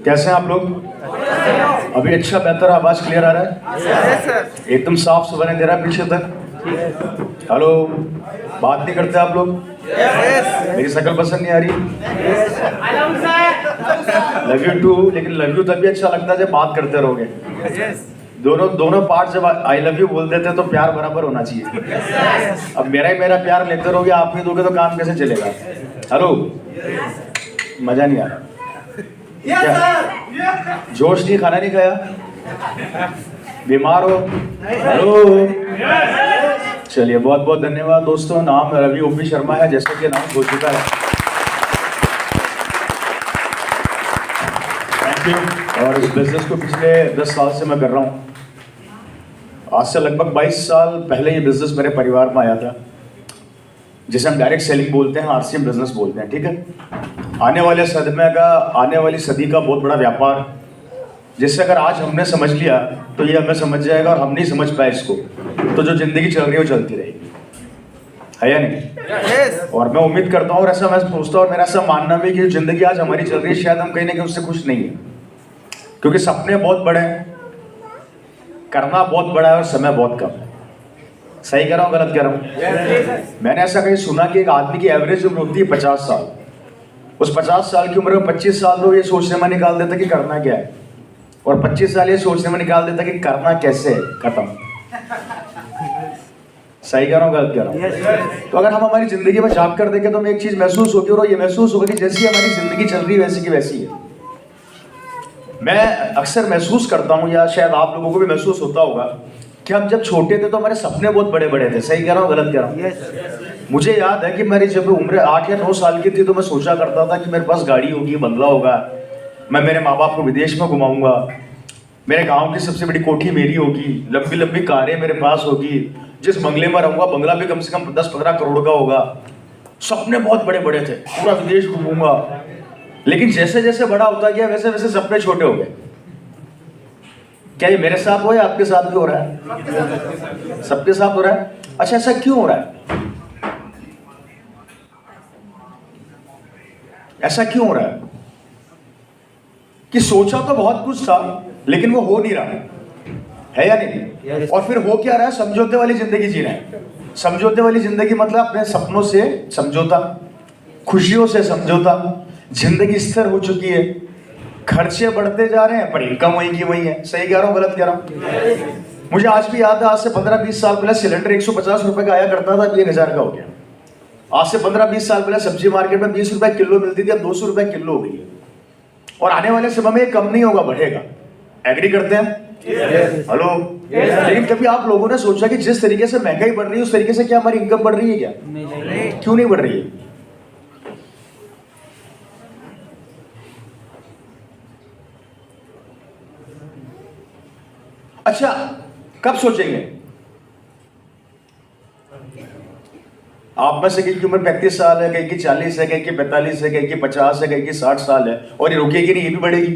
कैसे हैं आप लोग? अभी अच्छा बेहतर आवाज क्लियर आ रहा है? एकदम साफ सुथरा दे रहा है पीछे तक। हेलो, बात नहीं करते आप लोग? मेरी शक्ल पसंद नहीं आ रही? लव यू टू, लेकिन लव यू तभी अच्छा लगता है जब बात करते रहोगे। दोनों पार्ट जब आई लव यू बोल देते हैं तो प्यार बराबर होना चाहिए। अब मेरा प्यार लेते रहोगे, आप नहीं दोगे तो काम कैसे चलेगा? हेलो, मजा नहीं आ रहा? जोश नहीं, खाना नहीं खाया, बीमार हो? हेलो, चलिए बहुत बहुत धन्यवाद दोस्तों। नाम रवि ओपी शर्मा है, जैसे कि नाम हो चुका है। Thank you. और इस बिजनेस को पिछले 10 साल से मैं कर रहा हूँ। आज से लगभग 22 साल पहले ये बिजनेस मेरे परिवार में आया था, जिसे हम डायरेक्ट सेलिंग बोलते हैं, आरसीएम बिजनेस बोलते हैं, ठीक है। आने वाली सदी का बहुत बड़ा व्यापार, जिससे अगर आज हमने समझ लिया तो ये हमें समझ जाएगा, और हम नहीं समझ पाए इसको तो जो जिंदगी चल रही है वो चलती रहेगी, है या नहीं? और मैं उम्मीद करता हूँ, और ऐसा मैं सोचता हूँ और मेरा ऐसा मानना भी कि जो जिंदगी आज हमारी चल रही है, शायद हम कहीं ना कहीं उससे खुश नहीं है, क्योंकि सपने बहुत बड़े हैं, करना बहुत बड़ा है और समय बहुत कम है। सही कह रहा हूँ, गलत कह रहा हूँ? मैंने ऐसा कहीं सुना कि एक आदमी की एवरेज उम्र होती है 50 साल। उस 50 साल की उम्र में 25 साल तो ये सोचने में निकाल देता कि करना क्या है, और 25 साल ये सोचने में निकाल देता कि करना कैसे है, खत्म। सही कह रहा हूँ, गलत कह रहा हूँ? तो अगर हम हमारी जिंदगी में झांक कर देखें तो हमें एक चीज महसूस होगी, और ये महसूस होगा कि जैसी हमारी जिंदगी चल रही है वैसी की वैसी है। मैं अक्सर महसूस करता हूँ, या शायद आप लोगों को भी महसूस होता होगा, कि हम जब छोटे थे तो हमारे सपने बहुत बड़े बड़े थे। सही कह रहा हूँ, गलत कह रहा हूँ? मुझे याद है कि मेरी जब उम्र 8 या 9 साल की थी तो मैं सोचा करता था कि मेरे पास गाड़ी होगी, बंगला होगा, मैं मेरे माँ बाप को विदेश में घुमाऊंगा, मेरे गांव की सबसे बड़ी कोठी मेरी होगी, लंबी लंबी कारें मेरे पास होगी, जिस बंगले में रहूंगा बंगला भी कम से कम 10-15 करोड़ का होगा। सपने बहुत बड़े बड़े थे, पूरा विदेश घूमूंगा। लेकिन जैसे जैसे बड़ा होता गया वैसे वैसे सपने छोटे हो गए। क्या ये मेरे साथ हो या आपके साथ भी हो रहा है? सबके साथ हो रहा है। अच्छा, ऐसा क्यों हो रहा है? ऐसा क्यों हो रहा है कि सोचा तो बहुत कुछ था लेकिन वो हो नहीं रहा है या नहीं? और फिर हो क्या रहा है? समझौते वाली जिंदगी जी रहे हैं। समझौते वाली जिंदगी मतलब अपने सपनों से समझौता, खुशियों से समझौता। जिंदगी स्थिर हो चुकी है, खर्चे बढ़ते जा रहे हैं पर इनकम वही की वही है। सही कह रहा हूँ, गलत कह रहा हूँ? मुझे आज भी याद है, आज से 15-20 साल पहले सिलेंडर 150 रुपए का आया करता था, अभी 1000 का हो गया। आज से 15-20 साल पहले सब्जी मार्केट में 20 रुपए किलो मिलती थी, अब 200 रुपए किलो हो गई है। और आने वाले समय में कम नहीं होगा, बढ़ेगा। एग्री करते हैं? हेलो। लेकिन कभी आप लोगों ने सोचा कि जिस तरीके से महंगाई बढ़ रही है उस तरीके से क्या हमारी इनकम बढ़ रही है क्या? क्यों नहीं बढ़ रही है? अच्छा, कब सोचेंगे? आप में से कहीं की उम्र 35 साल है, कहीं की 40 है, कहीं की 45 है, कहीं की 50 है, कहीं की 60 साल है, और ये रुकेगी नहीं, ये भी बढ़ेगी।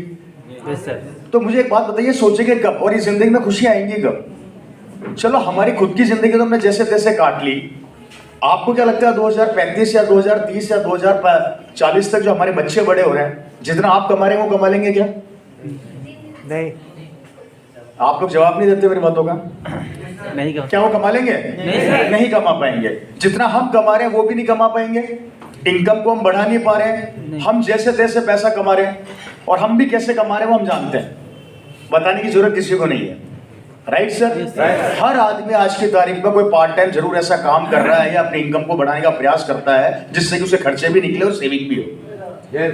तो मुझे एक बात बताइए, सोचेंगे कब और ये जिंदगी में खुशियां आएंगी कब? चलो, हमारी खुद की जिंदगी तो हमने जैसे तैसे काट ली। आपको क्या लगता है 2035 या 2030 या 2040 तक जो हमारे बच्चे बड़े हो रहे हैं, जितना आप कमा रहे हैं वो कमा लेंगे क्या? नहीं। आप लोग जवाब नहीं देते मेरी बातों का। नहीं क्या वो कमा लेंगे? नहीं कमा पाएंगे। जितना हम कमा रहे हैं वो भी नहीं कमा पाएंगे। इनकम को हम बढ़ा नहीं पा रहे हैं। हम जैसे तैसे पैसा कमा रहे हैं, और हम भी कैसे कमा रहे हैं वो हम जानते हैं, बताने की जरूरत किसी को नहीं है। Right sir? हर आदमी आज की तारीख में कोई पार्ट टाइम जरूर ऐसा काम कर रहा है या अपनी इनकम को बढ़ाने का प्रयास करता है जिससे कि उसे खर्चे भी निकले और सेविंग भी हो।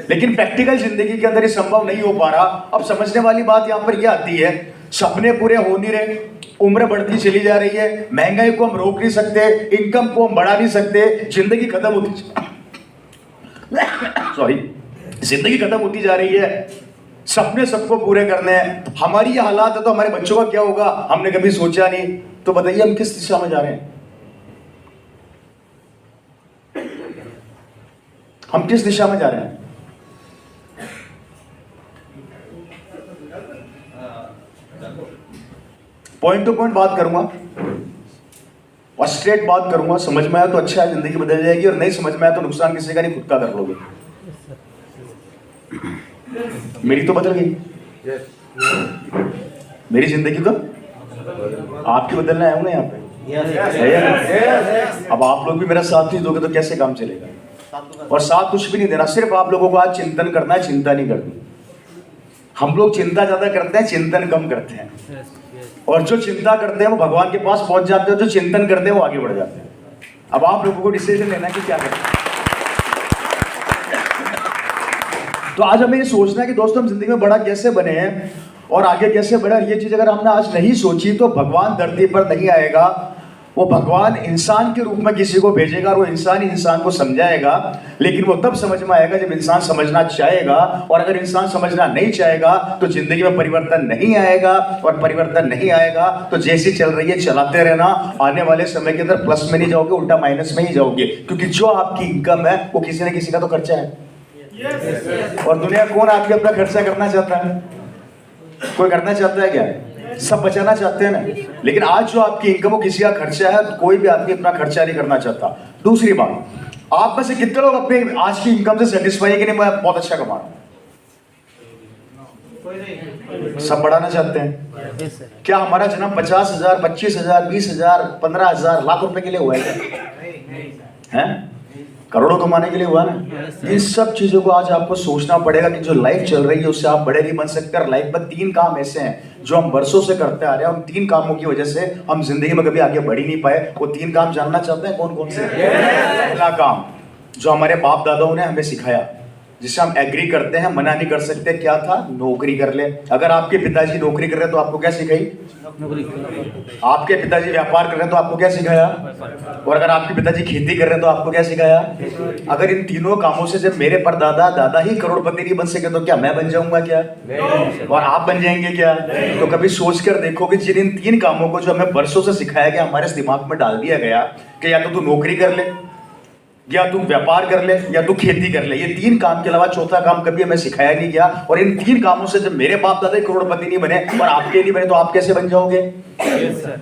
लेकिन प्रैक्टिकल जिंदगी के अंदर ये संभव नहीं हो पा रहा। अब समझने वाली बात यहाँ पर यह आती है, सपने पूरे हो नहीं रहे, उम्र बढ़ती चली जा रही है, महंगाई को हम रोक नहीं सकते, इनकम को हम बढ़ा नहीं सकते, जिंदगी खत्म होती जिंदगी खत्म होती जा रही है। सपने सबको पूरे करने हैं। हमारी ये हालात है तो हमारे बच्चों का क्या होगा, हमने कभी सोचा नहीं। तो बताइए हम किस दिशा में जा रहे हैं? हम किस दिशा में जा रहे हैं? पॉइंट टू पॉइंट बात करूंगा और स्ट्रेट बात करूंगा। समझ में आया तो अच्छा है, जिंदगी बदल जाएगी, और नहीं समझ में आया तो नुकसान किसी का नहीं, खुद का कर लोगे। मेरी तो बदल गई, मेरी जिंदगी तो आपकी बदलना है ना यहाँ पे, है या नहीं? अब आप लोग भी मेरा साथ नहीं दोगे तो कैसे काम चलेगा? और साथ कुछ भी नहीं देना, सिर्फ आप लोगों को आज चिंतन करना है, चिंता नहीं करनी। हम लोग चिंता ज्यादा करते हैं, चिंतन कम करते हैं। और जो चिंता करते हैं वो भगवान के पास पहुंच जाते हैं, जो चिंतन करते हैं वो आगे बढ़ जाते हैं। अब आप लोगों को डिसीजन लेना है कि क्या करना है। तो आज हमें ये सोचना है कि दोस्तों हम जिंदगी में बड़ा कैसे बने हैं और आगे कैसे बढ़े। ये चीज अगर हमने आज नहीं सोची तो भगवान धरती पर नहीं आएगा, वो भगवान इंसान के रूप में किसी को भेजेगा और वो इंसान ही इंसान को समझाएगा। लेकिन वो तब समझ में आएगा जब इंसान समझना चाहेगा, और अगर इंसान समझना नहीं चाहेगा तो जिंदगी में परिवर्तन नहीं आएगा, और परिवर्तन नहीं आएगा तो जैसी चल रही है चलाते रहना। आने वाले समय के अंदर प्लस में नहीं जाओगे, उल्टा माइनस में ही जाओगे, क्योंकि जो आपकी इनकम है वो किसी न किसी का तो खर्चा है। और दुनिया कौन आपके अपना खर्चा करना चाहता है? कोई करना चाहता है क्या? सब बचाना चाहते हैं ना। लेकिन आज जो आपकी इनकम वो किसी का खर्चा है, तो कोई भी आदमी अपना खर्चा नहीं करना चाहता। दूसरी बात, आप में से कितने लोग अपने आज की इनकम से सेटिस्फाई है कि नहीं मैं बहुत अच्छा कमा रहा हूं? सब बढ़ाना चाहते हैं। क्या हमारा जन्म 50,000, 25,000, 20,000, 15,000, लाख रुपए के लिए हुआ है क्या? हैं? करोड़ों कमाने के लिए हुआ ना। इन सब चीजों को आज आपको सोचना पड़ेगा कि जो लाइफ चल रही है उससे आप बड़े नहीं बन सकते। और लाइफ में 3 काम ऐसे हैं जो हम वर्षों से करते आ रहे हैं, उन 3 कामों की वजह से हम जिंदगी में कभी आगे बढ़ ही नहीं पाए। वो 3 काम जानना चाहते हैं कौन कौन से? पहला काम जो हमारे बाप दादाओं ने हमें सिखाया, जिससे हम एग्री करते हैं, मना नहीं कर सकते, क्या था? नौकरी कर ले। अगर आपके पिताजी नौकरी कर रहे तो आपको क्या सिखाई? आपके पिताजी व्यापार कर रहे हैं तो आपको क्या सिखाया? और अगर आपके पिताजी खेती कर रहे हैं तो आपको क्या सिखाया? अगर इन तीनों कामों से जब मेरे परदादा दादा ही करोड़पति नहीं बन सके तो क्या मैं बन जाऊंगा क्या? और आप बन जाएंगे क्या? तो कभी सोच कर देखो कि जिन इन 3 कामों को जो हमें वर्षों से सिखाया गया, हमारे दिमाग में डाल दिया गया कि या तो तू नौकरी कर ले, या तू व्यापार कर ले, या तू खेती कर ले, ये 3 काम के अलावा चौथा काम कभी हमें सिखाया नहीं गया। और इन 3 कामों से जब मेरे बाप दादा करोड़पति नहीं बने और आपके नहीं बने तो आप कैसे बन जाओगे?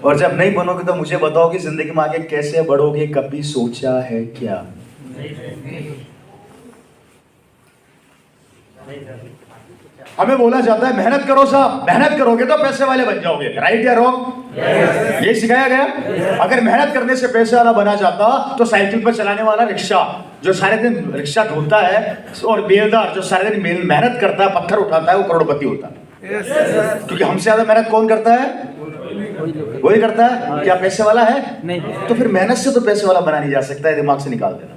और जब नहीं बनोगे तो मुझे बताओ कि जिंदगी में आगे कैसे बढ़ोगे? कभी सोचा है क्या? हमें बोला जाता है मेहनत करो साहब, मेहनत करोगे तो पैसे वाले बन जाओगे। राइट या रॉन्ग? ये सिखाया गया। अगर मेहनत करने से पैसे वाला बना जाता तो साइकिल पर चलाने वाला रिक्शा जो सारे दिन रिक्शा ढोता है और बेलदार जो सारे दिन मेहनत करता है, पत्थर उठाता है, वो करोड़पति होता है। क्योंकि हमसे ज्यादा मेहनत कौन करता है? वही करता है। क्या पैसे वाला है? नहीं। तो फिर मेहनत से तो पैसे वाला बना नहीं जा सकता है, दिमाग से निकाल देना।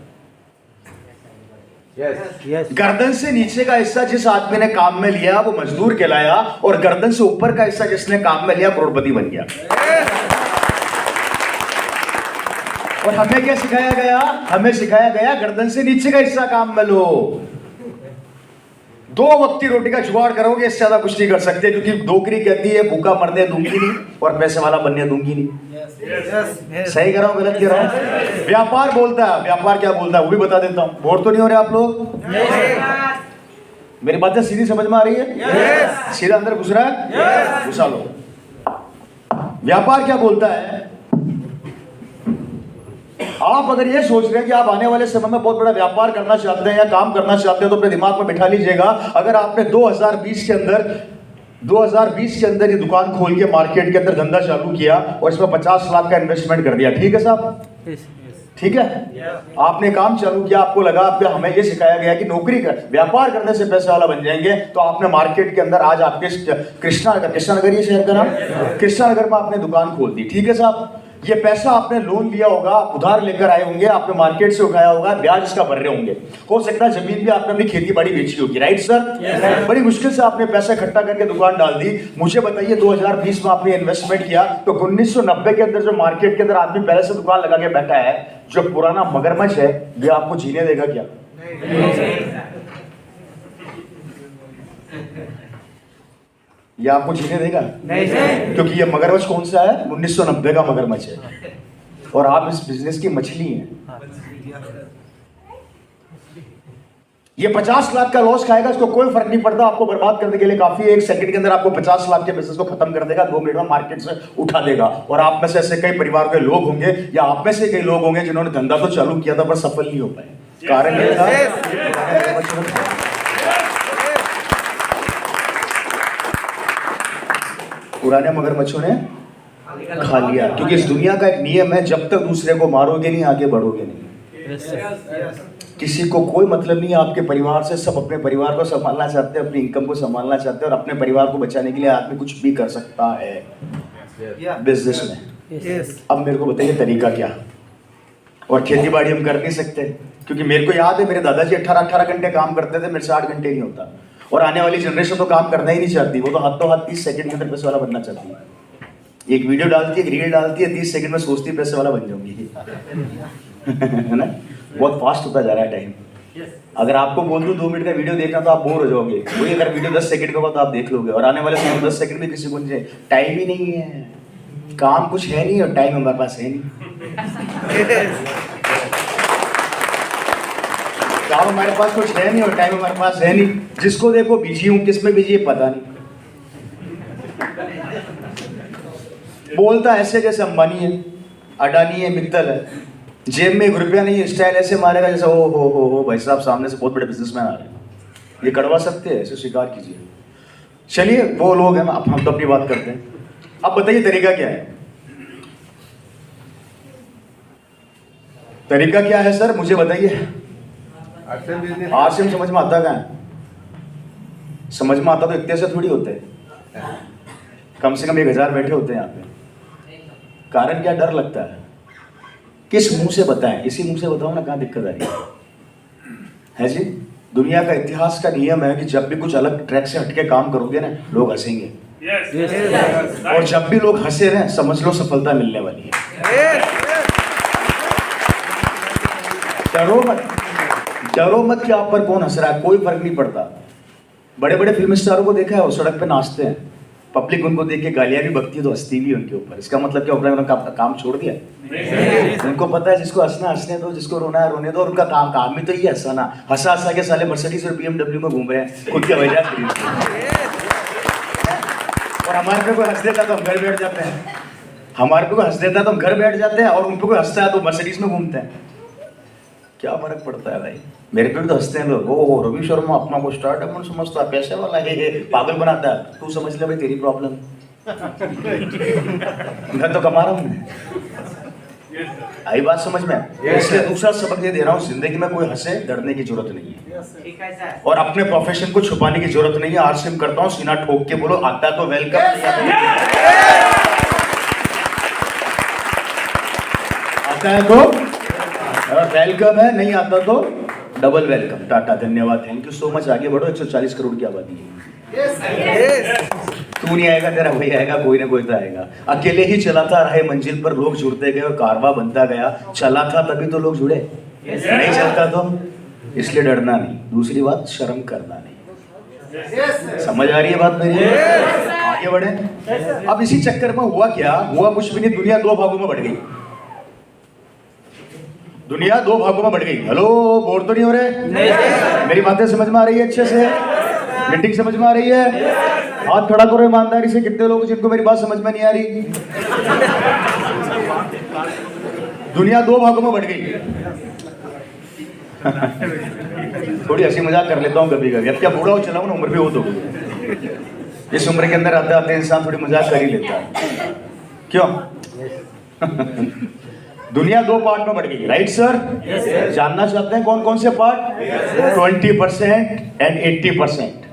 गर्दन से नीचे का हिस्सा जिस आदमी ने काम में लिया वो मजदूर कहलाया, और गर्दन से ऊपर का हिस्सा जिसने काम में लिया करोड़पति बन गया। और हमें क्या सिखाया गया? हमें सिखाया गया गर्दन से नीचे का हिस्सा काम में लो। 2 वक्त की रोटी का जुगाड़ करोगे, इससे ज्यादा कुछ नहीं कर सकते, क्योंकि नौकरी कहती है भूखा मरने दूंगी नहीं और पैसे वाला बनने दूंगी नहीं। सही कर रहा हूं, गलत कह रहा हूं? व्यापार बोलता है, व्यापार क्या बोलता है वो भी बता देता हूं। बोर तो नहीं हो रहे आप लोग? मेरी बातें सीधी समझ में आ रही है? सीधा अंदर घुस रहा है? घुसा लो। व्यापार क्या बोलता है? आप अगर ये सोच रहे हैं कि आप आने वाले समय में बहुत बड़ा व्यापार करना चाहते हैं या काम करना चाहते हैं तो अपने दिमाग में बिठा लीजिएगा, अगर आपने 2020 के अंदर ये दुकान खोल के मार्केट के अंदर धंधा चालू किया और इसमें 50 लाख का इन्वेस्टमेंट कर दिया, ठीक है साहब? ठीक है। आपने काम चालू किया, आपको लगा आपके हमें ये सिखाया गया कि नौकरी कर, व्यापार करने से पैसे वाला बन जाएंगे, तो आपने मार्केट के अंदर आज आपके कृष्णानगर ये शहर का नाम, कृष्णानगर में आपने दुकान खोल दी, ठीक है साहब? ये पैसा आपने लोन लिया होगा, उधार लेकर आए होंगे, आपने मार्केट से उठाया होगा, ब्याज इसका भर रहे होंगे, हो सकता है जमीन भी आपने अपनी खेती बाड़ी बेची होगी। Right sir? बड़ी मुश्किल से आपने पैसा इकट्ठा करके दुकान डाल दी। मुझे बताइए 2020 में आपने इन्वेस्टमेंट किया तो 1990 के अंदर जो मार्केट के अंदर आदमी पहले से दुकान लगा के बैठा है, जो पुराना मगरमच्छ है, ये आपको जीने देगा क्या? ये आपको जीने देगा? नहीं। क्योंकि ये मगरमच्छ कौन सा है? 1990 का मगरमच्छ है, और आप इस बिजनेस की मछली हैं। ये 50 लाख का लॉस खाएगा, इसको कोई फर्क नहीं पड़ता, आपको बर्बाद करने के लिए काफी है। 1 सेकंड के अंदर आपको 50 लाख के बिजनेस को खत्म कर देगा, 2 मिनट में मार्केट से उठा देगा। और आप में से ऐसे कई परिवार के लोग होंगे, या आप में से कई लोग होंगे जिन्होंने धंधा तो चालू किया था पर सफल नहीं हो पाए। कारण ये था पुराने मगरमच्छों ने खा लिया, क्योंकि इस दुनिया का एक नियम है, जब तक दूसरे को मारोगे नहीं आगे बढ़ोगे नहीं। किसी को कोई मतलब नहीं है आपके परिवार से, सब अपने परिवार को संभालना चाहते हैं, अपनी इनकम को संभालना चाहते हैं, और अपने परिवार को बचाने के लिए आदमी कुछ भी कर सकता है बिजनेस में। अब मेरे को बताइए तरीका क्या? और खेती बाड़ी हम कर नहीं सकते, क्योंकि मेरे को याद है मेरे दादाजी 18-18 घंटे काम करते थे, मेरे से 8 घंटे नहीं होता। और आने वाली जनरेशन तो काम करना ही नहीं चाहती, वो तो हाथों हाथ 30 सेकंड के अंदर पैसे वाला बनना चाहती है। एक वीडियो डालती है, एक रील डालती है, 30 सेकंड में सोचती है पैसे वाला बन जाऊंगी है ना? बहुत फास्ट होता जा रहा है टाइम। अगर आपको बोल दूं 2 मिनट का वीडियो देखना तो आप बोर हो जाओगे, वही अगर वीडियो 10 सेकंड का होगा तो आप देख लोगे। और आने वाले समय में 10 सेकंड में किसी को नहीं, टाइम ही नहीं है, काम कुछ है नहीं और टाइम हमारे पास है नहीं। काम हमारे पास कुछ है नहीं और टाइम हमारे पास है नहीं। जिसको देखो बिजी हूँ, किस में बिजी है पता नहीं। बोलता ऐसे जैसे अंबानी है, अडानी है, मित्तल है, जेब में 1 रुपया नहीं है, स्टाइल ऐसे मारेगा जैसे ओ हो भाई साहब सामने से बहुत बड़े बिजनेसमैन आ रहे हैं। ये कड़वा सकते हैं, ऐसे स्वीकार कीजिए। चलिए वो लोग हैं, हम तो अपनी बात करते हैं। अब बताइए तरीका क्या है? तरीका क्या है सर, मुझे बताइए। आरसीएम समझ में आता क्या है? समझ में आता तो इतने से थोड़ी होते हैं, कम से कम 1000 बैठे होते हैं यहाँ पे। कारण क्या? डर लगता है। किस मुंह से बताएं? इसी मुंह से बताओ ना, कहाँ दिक्कत आ रही है जी? दुनिया का इतिहास का नियम है कि जब भी कुछ अलग ट्रैक से हटके काम करोगे ना, लोग हंसेंगे। और जब भी लोग हंसे ना, समझ लो सफलता मिलने वाली है। डरो मत कि आप पर कौन हंस रहा है, कोई फर्क नहीं पड़ता। बड़े बड़े फिल्म स्टारों को देखा है, वो सड़क पे नाचते हैं, पब्लिक उनको देख के गालियां भी बकती है तो हंसती भी उनके ऊपर। इसका मतलब क्या? उन्होंने काम छोड़ दिया? उनको पता है जिसको हंसना हंसने दो, जिसको रोना है रोने दो, और उनका काम ही तो ये हंसाना। हंसा हंसा के साले मर्सिडीज और BMW में घूम रहे हैं, खुद के वजह खरीद के। और हमारे पे कोई हंस देता तो हम घर बैठ जाते हैं, हमारे पे कोई हंस देता तो हम घर बैठ जाते हैं, और उन पे कोई हंसता है तो मर्सिडीज में घूमते हैं। क्या फर्क पड़ता है भाई? मेरे पे भी तो हंसते हैं लोग, ओ रवि शर्मा अपना को स्टार्टअप समझता है, पैसे वाला है, पागल बनाता है। तू समझ ले भाई, तेरी प्रॉब्लम। मैं तो कमा रहा हूँ। आई बात समझ में? इसलिए दूसरा सबक ये दे रहा हूँ, जिंदगी में कोई हंसे डरने की जरूरत नहीं है, और अपने प्रोफेशन को छुपाने की जरूरत नहीं है। आरसीएम करता हूँ, सीना ठोक के बोलो, आता तो वेलकम, आता है तो वेलकम है, नहीं आता तो डबल वेलकम। टाटा, धन्यवाद, थैंक यू सो मच। आगे बढ़ो, 140 करोड़ की आबादी है। तू नहीं आएगा, तेरा भाई आएगा, कोई ना कोई तो आएगा। अकेले ही चलाता रहे मंजिल पर, लोग जुड़ते गए और कारवा बनता गया। चला था तभी तो लोग जुड़े, नहीं चलता तो। इसलिए डरना नहीं। दूसरी बात, शर्म करना नहीं। समझ आ रही है बात मेरी? आगे बढ़े। अब इसी चक्कर में हुआ क्या? हुआ कुछ भी नहीं, दुनिया 2 भागों में बढ़ गई। दुनिया 2 भागों में बढ़ गई। हेलो, बोर तो नहीं हो रहे? नहीं। मेरी बातें समझ में आ रही है अच्छे से? मीटिंग समझ में आ रही है? हाथ खड़ा करो ईमानदारी से, कितने लोग जिनको मेरी बात समझ में नहीं आ रही? दुनिया 2 भागों में बढ़ गई। थोड़ी हंसी मजाक कर लेता हूँ कभी कभी, अब क्या बूढ़ा हो चला हूँ ना, उम्र भी हो तो गई। इस उम्र के अंदर आते आते इंसान थोड़ी मजाक कर ही लेता है, क्यों? दुनिया 2 पार्ट में बढ़ गई, राइट सर? जानना चाहते हैं कौन कौन से पार्ट? 20% एंड 80%।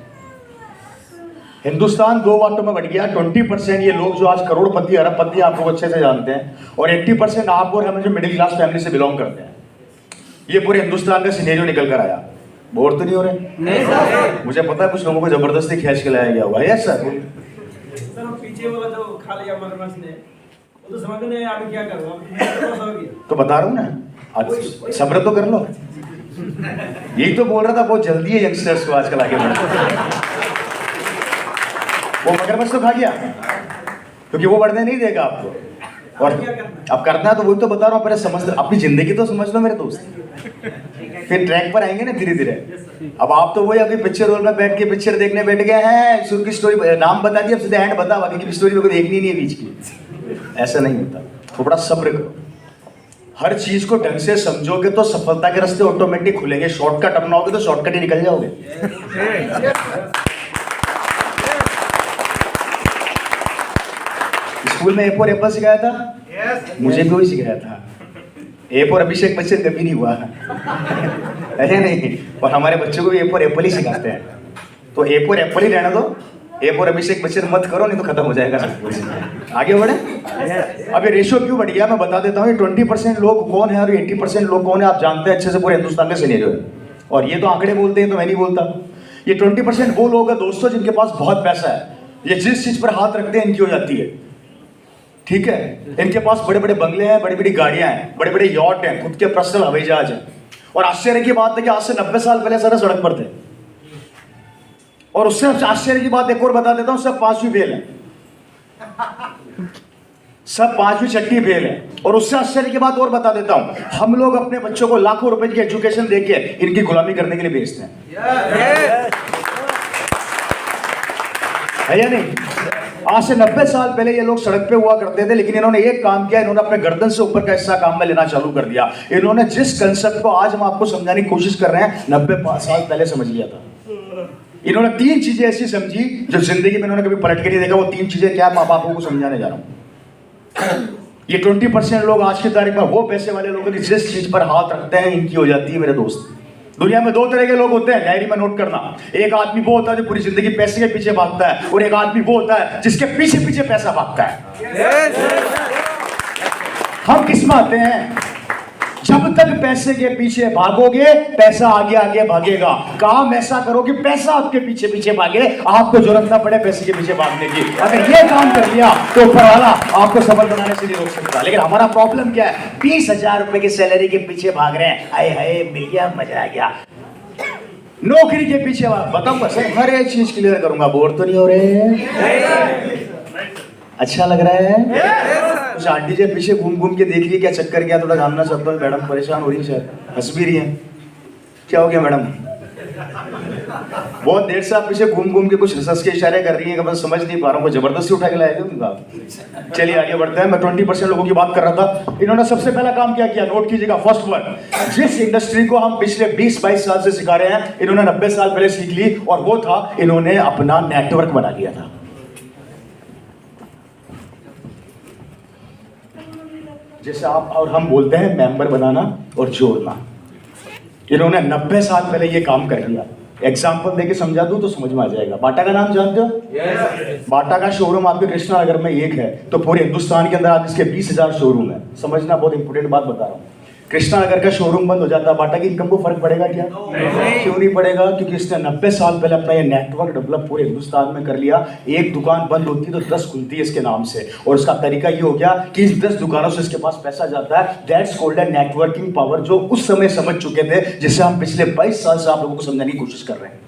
हिंदुस्तान 2 पार्टों में बढ़ गया। 20% ये लोग जो आज करोड़पति अरबपति आप लोग अच्छे से जानते हैं, और 80% आप और हम जो मिडिल क्लास फैमिली से बिलोंग करते हैं। ये पूरे हिंदुस्तान का सिनेरियो निकल कर आया। बोर तो नहीं हो रहे? नहीं सर। मुझे पता है कुछ लोगों को जबरदस्ती खींच के लाया गया हुआ है सर। पीछे वाला जो खा लिया मगरमच्छ ने, तो समझ नहीं आया क्या करूं। तो बता रहा हूँ ना, आज सब्र तो कर लो। यही तो बोल रहा था, बहुत जल्दी है यंगस्टर्स को आजकल आगे बढ़ना। वो मगरमच्छ तो खा गया, क्योंकि वो बढ़ने नहीं देगा आपको। और अब करना है तो वही तो बता रहा हूँ, पहले समझ लो, अपनी जिंदगी तो समझ लो मेरे दोस्त, फिर ट्रैक पर आएंगे ना धीरे धीरे। अब आप तो वही अभी पिक्चर रोल में बैठ के पिक्चर देखने बैठ गए हैं, शुरू की स्टोरी नाम बता दिया, अब सीधे एंड बता, बाकी की स्टोरी मेरे को देखनी नहीं है बीच की। ऐसा नहीं होता, थोड़ा सब्र करो। हर चीज को ढंग से समझोगे तो सफलता के रास्ते ऑटोमेटिक खुलेंगे। शॉर्टकट अपनाओगे तो शॉर्टकट ही निकल जाओगे। स्कूल में ए फॉर एप्पल सिखाया था? मुझे भी वही सिखाया था। ए फॉर अभिषेक बच्चन कभी नहीं हुआ है नहीं, और हमारे बच्चों को भी ए फॉर एप्पल ही सिखाते हैं। तो ए फॉर एप्पल ही रहना दो, ए फॉर अभिषेक बच्चन मत करो, नहीं तो खत्म हो जाएगा सब कुछ। आगे बढ़े। अब ये रेशियो क्यों बढ़ गया मैं बता देता हूँ। ये 20% लोग कौन है और 80% लोग कौन है आप जानते हैं अच्छे से, पूरे हिंदुस्तान का सिनेरियो है। और ये तो आंकड़े बोलते हैं, तो मैं नहीं बोलता। ये 20% वो लोग हैं दोस्तों जिनके पास बहुत पैसा है, ये जिस चीज पर हाथ रखते हैं इनकी हो जाती है, ठीक है। इनके पास बड़े बड़े बंगले हैं, बड़ी बड़ी गाड़ियां हैं, बड़े बड़े यॉट हैं, खुद के पर्सनल हवाई जहाज हैं। और आश्चर्य की बात है कि आज से 90 साल पहले सारे सड़क पर थे। और उससे आश्चर्य की बात एक और बता देता हूं, सब 5वीं फेल है, सब 5वीं 6वीं फेल है। और उससे आश्चर्य की बात और बता देता हूं, हम लोग अपने बच्चों को लाखों रुपए की एजुकेशन देके इनकी गुलामी करने के लिए भेजते हैं, है या नहीं। आज से 90 साल पहले ये लोग सड़क पे हुआ करते थे, लेकिन इन्होंने एक काम किया, इन्होंने अपने गर्दन से ऊपर का हिस्सा काम में लेना चालू कर दिया। इन्होंने जिस कंसेप्ट को आज हम आपको समझाने की कोशिश कर रहे हैं 90 साल पहले समझ लिया था। इन्होंने 3 चीजें ऐसी समझी जो जिंदगी में इन्होंने कभी पलट के नहीं देखा। वो 3 चीजें क्या, माँ बापों को समझाने जा रहा हूं। ये 20% लोग आज की तारीख में वो पैसे वाले लोग हैं कि जिस चीज पर हाथ रखते हैं इनकी हो जाती है मेरे दोस्त। दुनिया में 2 तरह के लोग होते हैं, डायरी में नोट करना। एक आदमी वो होता है जो पूरी जिंदगी पैसे के पीछे भागता है, और एक आदमी वो होता है जिसके पीछे पीछे पैसा भागता है। हम किस में आते हैं? जब तक पैसे के पीछे भागोगे पैसा आगे आगे भागेगा। काम ऐसा करो कि पैसा आपके पीछे पीछे भागे, आपको जरूरत ना पड़े पैसे के पीछे भागने की। अगर ये काम कर लिया तो ऊपर वाला आपको सफल बनाने से नहीं रोक सकता। लेकिन हमारा प्रॉब्लम क्या है? 20,000 रुपए की सैलरी के पीछे भाग रहे हैं। हाय हाय मिल गया, मजा आ गया। नौकरी के पीछे बताऊंगा सर, हर एक चीज क्लियर करूंगा। बोर तो नहीं हो रहे? अच्छा लग रहा है? उस आंटी जी पीछे घूम घूम के देख रही है, क्या चक्कर क्या, थोड़ा जानना चाहता हूँ। मैडम परेशान हो रही है, शायद हंस भी रही है। क्या हो गया मैडम? बहुत देर से आप पीछे घूम घूम के कुछ हंस के इशारे कर रही है कि मैं समझ नहीं पा रहा हूँ, जबरदस्ती उठा के लाए थे। चलिए आगे बढ़ते हैं। मैं 20% लोगों की बात कर रहा था। इन्होंने सबसे पहला काम क्या किया, नोट कीजिएगा। फर्स्ट वन, जिस इंडस्ट्री को हम पिछले 20-22 साल से सिखा रहे हैं, इन्होंने 90 साल पहले सीख ली, और वो था इन्होंने अपना नेटवर्क बना लिया था। जैसे आप और हम बोलते हैं मेंबर बनाना और जोड़ना, इन्होंने 90 साल पहले ये काम कर लिया। एग्जाम्पल देके समझा दूं तो समझ में आ जाएगा। बाटा का नाम जानते हो? बाटा का शोरूम आपके कृष्णा नगर में एक है, तो पूरे हिंदुस्तान के अंदर आज इसके 20,000 शोरूम है। समझना, बहुत इंपोर्टेंट बात बता रहा हूँ। कृष्णा नगर का शोरूम बंद हो जाता है, बाटा की इनकम को फर्क पड़ेगा क्या? क्यों नहीं पड़ेगा? क्योंकि इसने 90 साल पहले अपना ये नेटवर्क डेवलप पूरे हिंदुस्तान में कर लिया। एक दुकान बंद होती तो 10 खुलती है इसके नाम से, और उसका तरीका ये हो गया कि इस 10 दुकानों से इसके पास पैसा जाता है। दैट्स कॉल्ड है नेटवर्किंग पावर, जो उस समय समझ चुके थे, जिसे हम पिछले 22 साल से आप लोगों को समझाने की कोशिश कर रहे हैं।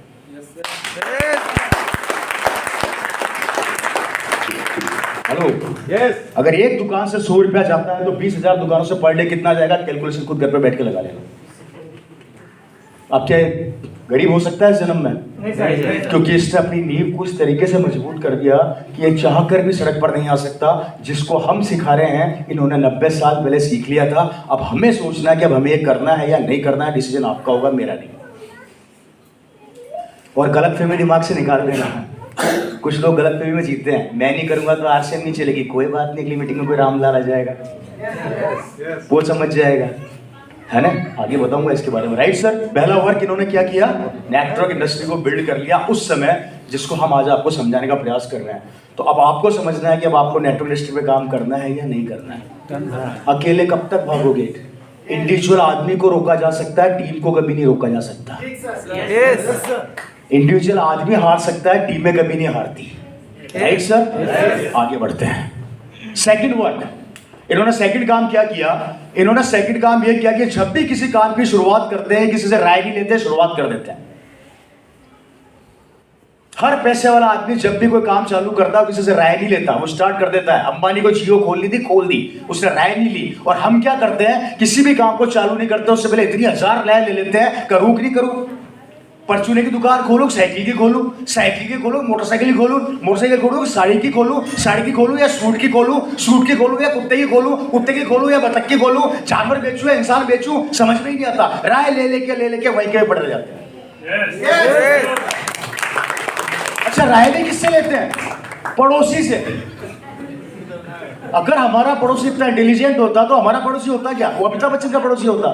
हेलो, अगर एक दुकान से 100 रुपया जाता है तो 20,000 दुकानों से पर डे कितना जाएगा? कैलकुलेशन खुद घर पे बैठ के लगा लेना। आप क्या गरीब हो सकता है जन्म में? क्योंकि इसने अपनी नींव को इस तरीके से मजबूत कर दिया कि ये चाह कर भी सड़क पर नहीं आ सकता। जिसको हम सिखा रहे हैं इन्होंने 90 साल पहले सीख लिया था। अब हमें सोचना है कि अब हमें ये करना है या नहीं करना है। डिसीजन आपका होगा, मेरा नहीं। और गलतफहमी दिमाग से निकाल देना। कुछ लोग गलतफहमी में जीतते हैं, मैं नहीं करूंगा तो आरसीएम नहीं चलेगी। कोई बात नहीं, अगली मीटिंग में कोई रामलाल आ जाएगा, वो समझ जाएगा, है ना। आगे बताऊंगा इसके बारे में। राइट सर, पहला वर्क इन्होंने क्या किया? नेटवर्क इंडस्ट्री को बिल्ड कर लिया उस समय, जिसको हम आज आपको समझाने का प्रयास कर रहे हैं। तो अब आपको समझना है कि अब आपको नेटवर्क इंडस्ट्री पे काम करना है या नहीं करना है। अकेले कब तक भागोगे? इंडिविजुअल आदमी को रोका जा सकता है, टीम को कभी नहीं रोका जा सकता। इंडिविजुअल आदमी हार सकता है, टीमें कभी नहीं हारती। राइट सर, आगे बढ़ते हैं। सेकंड वर्क, इन्होंने सेकंड काम क्या किया? इन्होंने सेकंड काम यह किया कि जब भी किसी काम की शुरुआत करते हैं, किसी से राय नहीं लेते, शुरुआत कर देते हैं। हर पैसे वाला आदमी जब भी कोई काम चालू करता है किसी से राय नहीं लेता, वो स्टार्ट कर देता है। अंबानी को जियो खोलनी थी, खोल दी, उसने राय नहीं ली। और हम क्या करते हैं? किसी भी काम को चालू नहीं करते उससे पहले इतनी 1000 राय ले लेते हैं, करूं कि नहीं करूं। परचूने की दुकान खोलूं, साइकिल की खोलूं, साइकिल की खोलूं, मोटरसाइकिल की खोलूं, मोटरसाइकिल खोलूं, साड़ी की खोलूं, साड़ी की खोलूं या सूट की खोलूं, सूट की खोलूं या कुत्ते की खोलूं, कुत्ते की खोलूं या बतख की खोलूं, जानवर बेचूं या इंसान बेचूं, समझ में ही नहीं आता। राय ले लेके वहीं के पड़ जाते हैं। अच्छा, राय भी किससे लेते हैं? पड़ोसी से। अगर हमारा पड़ोसी इतना इंटेलिजेंट होता तो हमारा पड़ोसी होता क्या? वो अमिताभ बच्चन का पड़ोसी होता।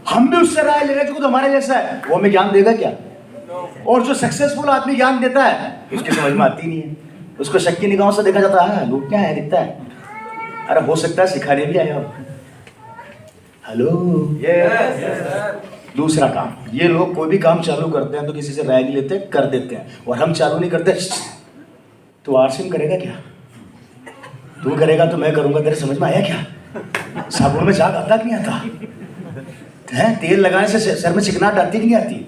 हम भी उससे राय ले रहे हैं, तो हमारे जैसा है, वो हमें ज्ञान देगा क्या? और जो सक्सेसफुल आदमी ज्ञान देता है उसकी समझ में आती नहीं है, उसको शक की निगाहों से देखा जाता है, लूट क्या है दिखता है। अरे हो सकता है सिखाने भी आया हो। हेलो। दूसरा काम, ये लोग कोई भी काम चालू करते हैं तो किसी से राय नहीं लेते, कर देते हैं। और हम चालू नहीं करते, तो आरसीएम करेगा क्या? तू करेगा तो मैं करूंगा, तेरे समझ में आया क्या? साबुन में झाग आता कि नहीं आता है? तेल लगाने से सर में चिकनाहट आती कि नहीं आती?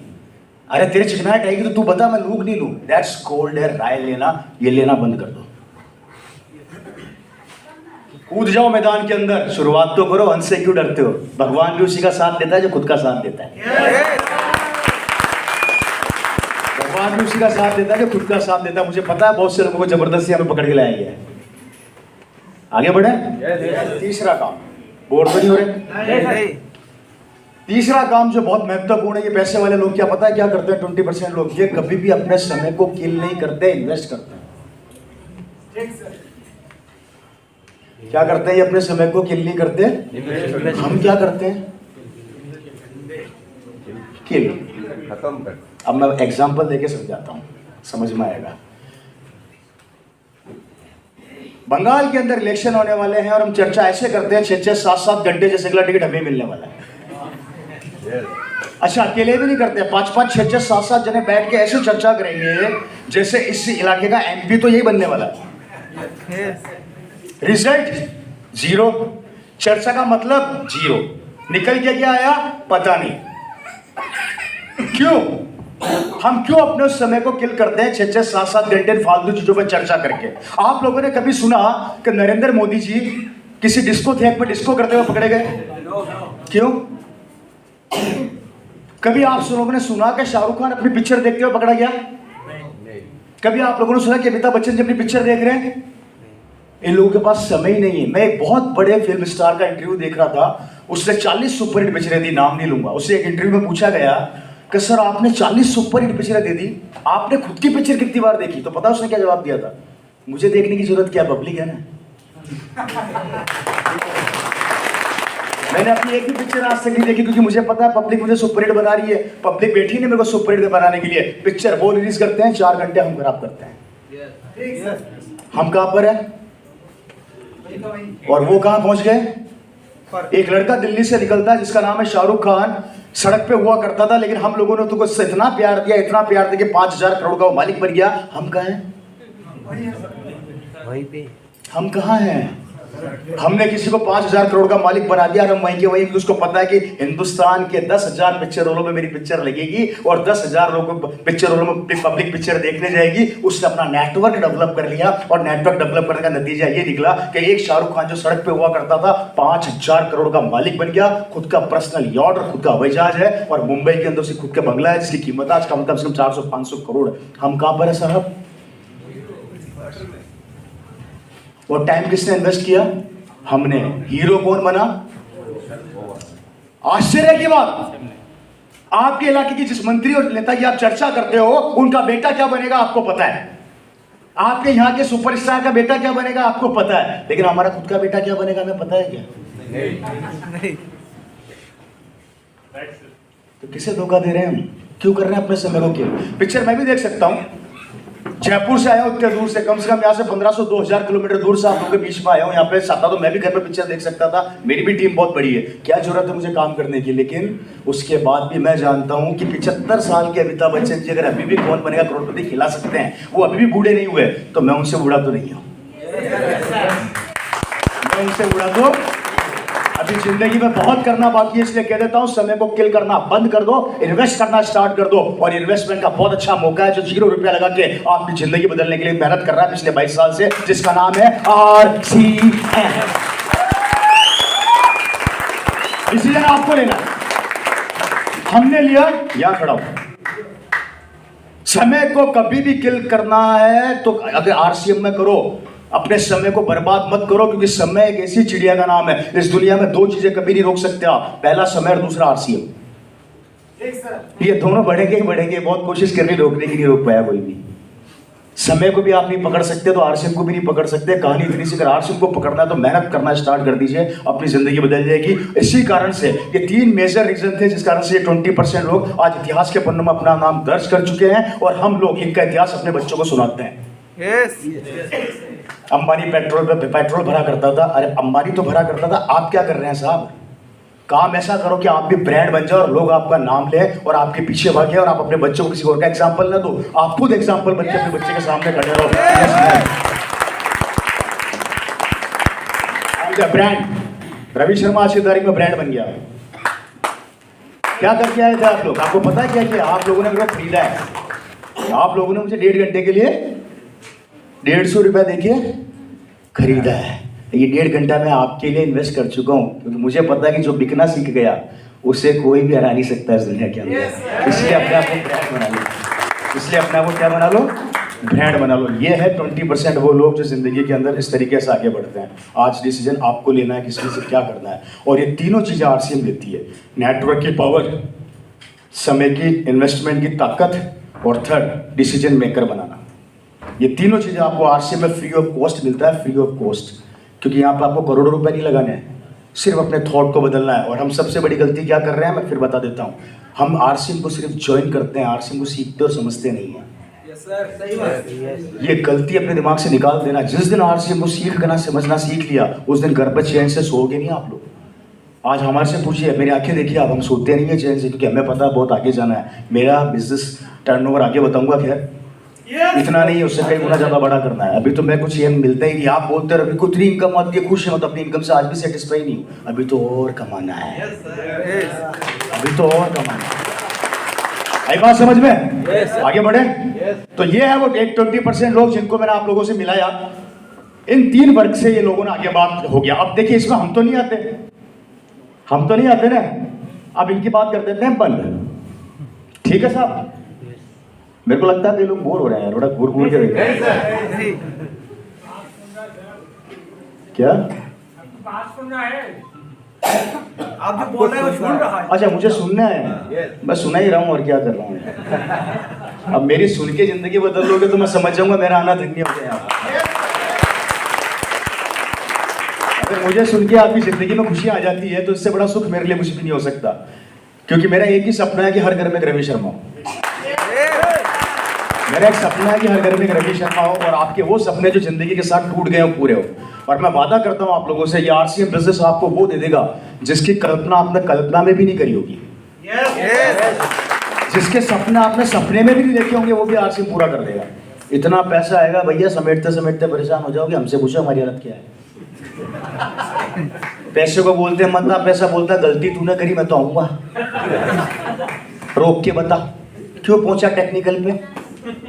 अरे तेरे चिकनाहट आएगी तो तू बता, मैं लूँ नहीं लूँ? दैट्स कोल्ड है। राय लेना, ये लेना बंद कर दो। कूद जाओ मैदान के अंदर, शुरुआत तो करो, अंत से क्यों डरते हो? भगवान भी उसी का साथ देता है जो खुद का साथ देता है। भगवान भी उसी का साथ देता है जो खुद का साथ देता है। मुझे पता है बहुत से लोगों को जबरदस्ती हमें पकड़ के लाया गया है। आगे बढ़े। तीसरा काम, बोर तो नहीं हो रहे? तीसरा काम जो बहुत महत्वपूर्ण है, ये पैसे वाले लोग क्या पता है क्या करते हैं? 20% लोग ये कभी भी अपने समय को किल नहीं करते, इन्वेस्ट करते हैं। क्या करते हैं? ये अपने समय को किल नहीं करते। हम क्या करते हैं? किल, खत्म कर। अब मैं एग्जांपल देके समझाता हूं, समझ में आएगा। बंगाल के अंदर इलेक्शन होने वाले हैं और हम चर्चा ऐसे करते हैं 6-6, 7-7 घंटे जैसे अगला टिकट हमें मिलने वाला है। अच्छा, अकेले भी नहीं करते, 5-5, 6-6, 7-7 जने बैठ के ऐसे चर्चा करेंगे जैसे इस इलाके का एमपी तो यही बनने वाला है। रिजल्ट 0, चर्चा का मतलब 0, निकल के क्या आया पता नहीं। क्यों? हम क्यों अपने उस समय को किल करते हैं 6-6, 7-7 घंटे फालतू चीजों पर चर्चा करके? आप लोगों ने कभी सुना कि नरेंद्र मोदी जी किसी डिस्को थेक में डिस्को करते हुए पकड़े गए? क्यों? कभी आप लोगों ने सुना कि शाहरुख खान अपनी पिक्चर देखते हुए पकड़ा गया? कभी आप लोगों ने सुना कि अमिताभ बच्चन जी अपनी पिक्चर देख रहे हैं? इन लोगों के पास समय ही नहीं है। मैं एक बहुत बड़े फिल्म स्टार का इंटरव्यू देख रहा था, उसने 40 सुपरहिट पिक्चरें दी, नाम नहीं लूंगा। उससे एक इंटरव्यू में पूछा गया कि सर आपने 40 सुपरहिट पिक्चरें दे दी, आपने खुद की पिक्चर कितनी बार देखी? तो पता उसने क्या जवाब दिया था? मुझे देखने की जरूरत क्या, पब्लिक है ना। मैंने अपनी एक भी पिक्चर आज तक नहीं देखी क्योंकि मुझे पता है पब्लिक मुझे सुपरहिट बना रही है। पब्लिक बैठी नहीं मेरे को सुपरहिट बनाने के लिए। पिक्चर वो रिलीज करते हैं, 4 घंटे हम खराब करते हैं। हम कहां पर है और वो कहां पहुंच गए? एक लड़का दिल्ली से निकलता है जिसका नाम है शाहरुख खान, सड़क पे हुआ करता था, लेकिन हम लोगों ने तो उससे इतना प्यार दिया, इतना प्यार दिया कि 5000 करोड़ का वो मालिक बन गया। हम कहां हैं? वहीं पे। हम कहां हैं? हमने किसी को 5000 करोड़ का मालिक बना दिया और हम वहीं के वहीं, उसको पता है कि हिंदुस्तान के 10,000 पिक्चर हॉलों में मेरी पिक्चर लगेगी और 10,000 लोगों पिक्चर हॉलों में पब्लिक पिक्चर देखने जाएगी। उसने अपना नेटवर्क डेवलप कर लिया और नेटवर्क डेवलप करने का नतीजा ये निकला कि एक शाहरुख खान जो सड़क पे हुआ करता था 5000 करोड़ का मालिक बन गया। खुद का पर्सनल यॉट और खुद का हवाई जहाज है और मुंबई के अंदर से खुद का बंगला है जिसकी कीमत आज कम से कम 400-500 करोड़। हम कहां पर है साहब? और टाइम किसने इन्वेस्ट किया? हमने। हीरो कौन बना? आश्चर्य की बात, आपके इलाके की जिस मंत्री और नेता की आप चर्चा करते हो उनका बेटा क्या बनेगा आपको पता है। आपके यहाँ के सुपरस्टार का बेटा क्या बनेगा आपको पता है, लेकिन हमारा खुद का बेटा क्या बनेगा हमें पता है क्या? नहीं। तो किसे धोखा दे रहे हैं हम? क्यों कर रहे हैं अपने समय को? क्यों? पिक्चर मैं भी देख सकता हूं, जयपुर से आया हूं इतने दूर से, कम यहाँ से 1500-2000 किलोमीटर दूर से आप लोगों के बीच में आया हूं। यहाँ पे चाहता तो मैं भी घर पे पिक्चर देख सकता था, मेरी भी टीम बहुत बड़ी है, क्या जरूरत है मुझे काम करने की? लेकिन उसके बाद भी मैं जानता हूं कि 75 साल के अमिताभ बच्चन जी अगर अभी भी कौन बनेगा करोड़पति खिला सकते हैं, वो अभी भी बूढ़े नहीं हुए, तो मैं उनसे बूढ़ा तो नहीं हूं। मैं उनसे बूढ़ा तो अभी जिंदगी में बहुत करना बाकी है, इसलिए कह देता हूं समय को किल करना बंद कर दो, इन्वेस्ट करना स्टार्ट कर दो। और इन्वेस्टमेंट का बहुत अच्छा मौका है जो 0 रुपया लगा के आपकी जिंदगी बदलने के लिए मेहनत कर रहा है पिछले 22 साल से, जिसका नाम है RCM। डिसीजन आपको लेना, हमने लिया, यहां खड़ा हो। समय को कभी भी किल करना है तो अगर RCM में करो, अपने समय को बर्बाद मत करो, क्योंकि समय एक ऐसी चिड़िया का नाम है, इस दुनिया में 2 चीजें कभी नहीं रोक सकते आप, पहला समय और दूसरा RCM। ये दोनों बढ़ेंगे ही बढ़ेंगे, बहुत कोशिश कर रही रोकने की, नहीं रोक पाया कोई भी। समय को भी आप नहीं पकड़ सकते तो आरसीएम को भी नहीं पकड़ सकते। कहानी इतनी सी, अगर आरसीएम को पकड़ना है तो मेहनत करना स्टार्ट कर दीजिए, अपनी जिंदगी बदल जाएगी। इसी कारण से ये 3 मेजर रीजन थे जिस कारण से ये 20% लोग आज इतिहास के पन्नों में अपना नाम दर्ज कर चुके हैं और हम लोग इनका इतिहास अपने बच्चों को सुनाते हैं। अंबानी पेट्रोल भरा करता था, अरे अंबानी तो भरा करता था, आप क्या कर रहे हैं साहब? काम ऐसा करो कि आप भी ब्रांड बन जाओ और लोग आपका नाम ले और आपके पीछे भागे और आप अपने बच्चों को किसी और का एग्जांपल ना दो, आप खुद एग्जांपल बन के अपने बच्चे के सामने खड़े रहो। ब्रांड रवि शर्मा आज की तारीख में ब्रांड बन गया। क्या करके आए थे आप लोग? आपको पता है क्या किया? आप लोगों ने मेरे को खरीदा है। आप लोगों ने मुझे 1.5 घंटे के लिए 150 रुपया देखिए खरीदा है। ये 1.5 घंटा मैं आपके लिए इन्वेस्ट कर चुका हूँ, क्योंकि मुझे पता है कि जो बिकना सीख गया उसे कोई भी हरा नहीं सकता इस दुनिया के अंदर। इसलिए अपने आप को ब्रांड बना लो, इसलिए अपने आप को क्या बना लो? ब्रांड बना लो। ये है 20% वो लोग जो जिंदगी के अंदर इस तरीके से आगे बढ़ते हैं। आज डिसीजन आपको लेना है किसमें से क्या करना है, और ये तीनों चीज़ें आरसीएम लेती है। नेटवर्क की पावर, समय की इन्वेस्टमेंट की ताकत, और थर्ड डिसीजन मेकर बनाना। ये तीनों चीज़ें आपको आरसीएम में फ्री ऑफ कॉस्ट मिलता है, फ्री ऑफ कॉस्ट, क्योंकि यहाँ पर आपको करोड़ों रुपए नहीं लगाने हैं, सिर्फ अपने थॉट को बदलना है। और हम सबसे बड़ी गलती क्या कर रहे हैं, मैं फिर बता देता हूँ। हम आरसीएम को सिर्फ ज्वाइन करते हैं, आरसीएम को सीखते और समझते नहीं हैं। ये गलती अपने दिमाग से निकाल देना। जिस दिन आरसीएम को सीखना समझना सीख लिया, उस दिन घर पर चैन से सोओगे नहीं आप लोग। आज हमारे से पूछिए, मेरी आंखें देखिए, अब हम सोते नहीं है चैन से, क्योंकि हमें पता है बहुत आगे जाना है। मेरा बिजनेस टर्नओवर आगे बताऊंगा, खैर इतना नहीं है, उससे कई गुना ज्यादा बड़ा करना है। अभी तो मैं कुछ ये मिलता ही नहीं। आप बोलते हैं अभी को इतनी इनकम आती है, खुश है, मतलब अपनी इनकम से आज भी सेटिस्फाई नहीं हूँ। अभी तो और कमाना है, अभी तो और कमाना है। आई बात समझ में? आगे बढ़े। तो ये है वो 20% लोग जिनको मैंने आप लोगों से मिलाया। इन 3 वर्ग से ये लोगों ने आगे बात हो गया। अब देखिए, इसमें हम तो नहीं आते, हम तो नहीं आते ना। अब इनकी बात कर देते हैं बंद। ठीक है साहब? मेरे को लगता है कि लोग बोर हो रहे हैं, थोड़ा घूर घूर के देखें। क्या बात सुन रहा है? आप जो बोल रहे हो सुन रहा है? अच्छा, मुझे सुनना है, मैं सुना ही रहा हूँ और क्या कर रहा हूँ। अब मेरी सुन के जिंदगी बदल लोगे तो मैं समझ जाऊंगा मेरा आना धन्य हो गया। अगर मुझे सुन के आपकी जिंदगी में खुशी आ जाती है तो इससे बड़ा सुख मेरे लिए कुछ भी नहीं हो सकता, क्योंकि मेरा एक ही सपना है कि हर घर में रवि शर्मा हो। मेरा एक सपना है कि हर घर में रवि शर्मा हो, और आपके वो सपने जो जिंदगी के साथ टूट गए हो पूरे हो। और मैं वादा करता हूं आप लोगों से, ये आरसीएम बिजनेस आपको वो दे देगा जिसकी कल्पना आपने कल्पना में भी नहीं करी होगी। जिसके सपने आपने सपने में भी नहीं देखे होंगे, वो भी आरसीएम पूरा कर देगा। इतना पैसा आएगा भैया, समेटते समेटते परेशान हो जाओगे। हमसे पूछो हमारी हालत क्या है। पैसे को बोलते हैं मत, पैसा बोलता गलती तूने करी, मैं तो आऊंगा, रोक के बता क्यों पहुंचा टेक्निकल पे,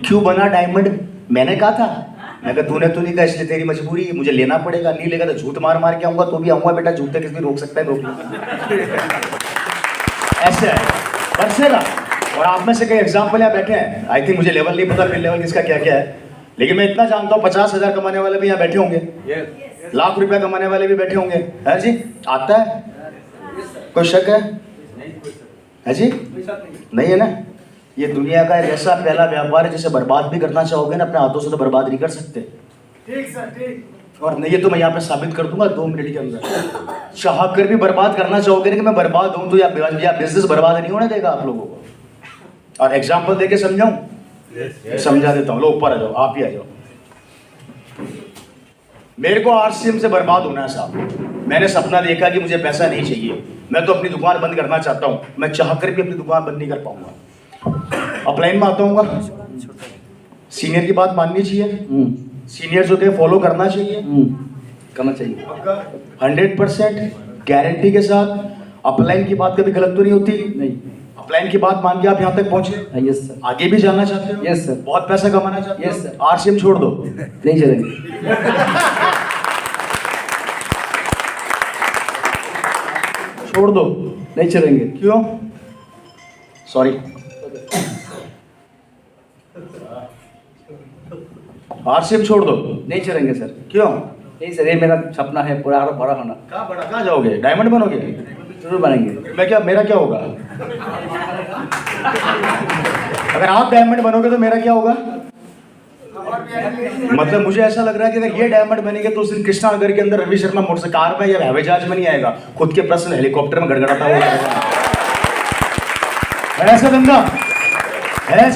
क्यों बना डायमंड। मैंने कहा था, मैं कहा तूने तो नहीं कहा, इसलिए तेरी मजबूरी है, मुझे लेना पड़ेगा। नहीं लेगा तो झूठ मार मार के आऊंगा, तो भी आऊंगा बेटा, झूठ किस भी रोक सकता है, रोक ऐसे है बरसेगा। और आप में से कई एग्जाम्पल यहाँ बैठे हैं, आई थिंक मुझे लेवल नहीं पता फिर लेवल किसका क्या क्या है, लेकिन मैं इतना जानता हूँ 50,000 कमाने वाले भी यहाँ बैठे होंगे, लाख रुपया कमाने वाले भी बैठे होंगे। है जी? आता है? कोई शक है जी? नहीं है ना? ये दुनिया का एक ऐसा पहला व्यापार है जिसे बर्बाद भी करना चाहोगे ना अपने हाथों से तो बर्बाद नहीं कर सकते। ठीक सर, ठीक। और नहीं, ये तो मैं यहाँ पे साबित कर दूंगा 2 मिनट के अंदर। चाह कर भी बर्बाद करना चाहोगे ना कि मैं बर्बाद हूं, तो या बिजनेस बर्बाद नहीं होने देगा आप लोगों को। और एग्जाम्पल देके समझाऊं? समझा देता हूँ। लो ऊपर आ जाओ, आप ही आ जाओ। मेरे को आरसीएम से बर्बाद होना है साहब। मैंने सपना देखा कि मुझे पैसा नहीं चाहिए, मैं तो अपनी दुकान बंद करना चाहता हूँ। मैं चाह कर भी अपनी दुकान बंद नहीं कर पाऊंगा। अपलाइन में आता हूँ, सीनियर की बात माननी चाहिए, सीनियर जो कहे फॉलो करना चाहिए, करना चाहिए 100% गारंटी के साथ। अपलाइन की बात कभी गलत तो नहीं होती? नहीं। अपलाइन की बात मान के आप यहाँ तक पहुंचे? Yes sir. आगे भी जाना चाहते हो? Yes sir. बहुत पैसा कमाना चाहते हो? Yes sir. आरसीएम छोड़ दो, नहीं चलेंगे। छोड़ दो, नहीं चलेंगे। क्यों? सॉरी, आरसीएम छोड़ दो, नहीं चलेंगे सर। क्यों? नहीं सर, ये मेरा सपना है पूरा बड़ा होना। कहाँ बड़ा? कहाँ जाओगे? डायमंड बनोगे? जरूर बनेंगे। मैं क्या, मेरा क्या होगा? अगर आप डायमंड बनोगे तो मेरा क्या होगा? मतलब मुझे ऐसा लग रहा है कि अगर ये डायमंड बनेंगे तो उस दिन कृष्णा नगर के अंदर रवि शर्मा मोटरसाइकिल कार में या हवाई जहाज में नहीं आएगा, खुद के पर्सनल हेलीकॉप्टर में गड़गड़ाता हुआ आएगा। ऐसा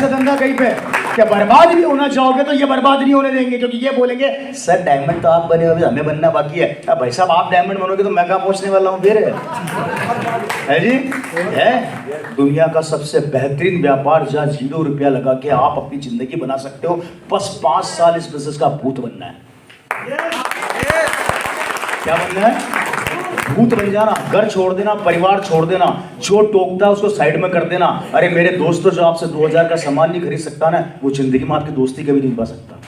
धंधा कहीं पे क्या बर्बाद भी होना चाहोगे तो ये बर्बाद नहीं होने देंगे, क्योंकि ये बोलेंगे सर डायमंड तो आप बने हो, अभी हमें बनना बाकी है। अब भाई साहब आप डायमंड बनोगे तो मैं कहाँ पहुंचने वाला हूँ फिर, है जी? है दुनिया का सबसे बेहतरीन व्यापार जहाँ 0 रुपया लगा के आप अपनी जिंदगी बना सकते हो। बस 5 साल इस बिजनेस का भूत बनना है। क्या बनना है? भूत बन जाना, घर छोड़ देना, परिवार छोड़ देना, जो टोकता है उसको साइड में कर देना। अरे मेरे दोस्तों, जो आपसे 2000 का सामान नहीं खरीद सकता ना, वो जिंदगी में आपकी दोस्ती कभी नहीं पा सकता।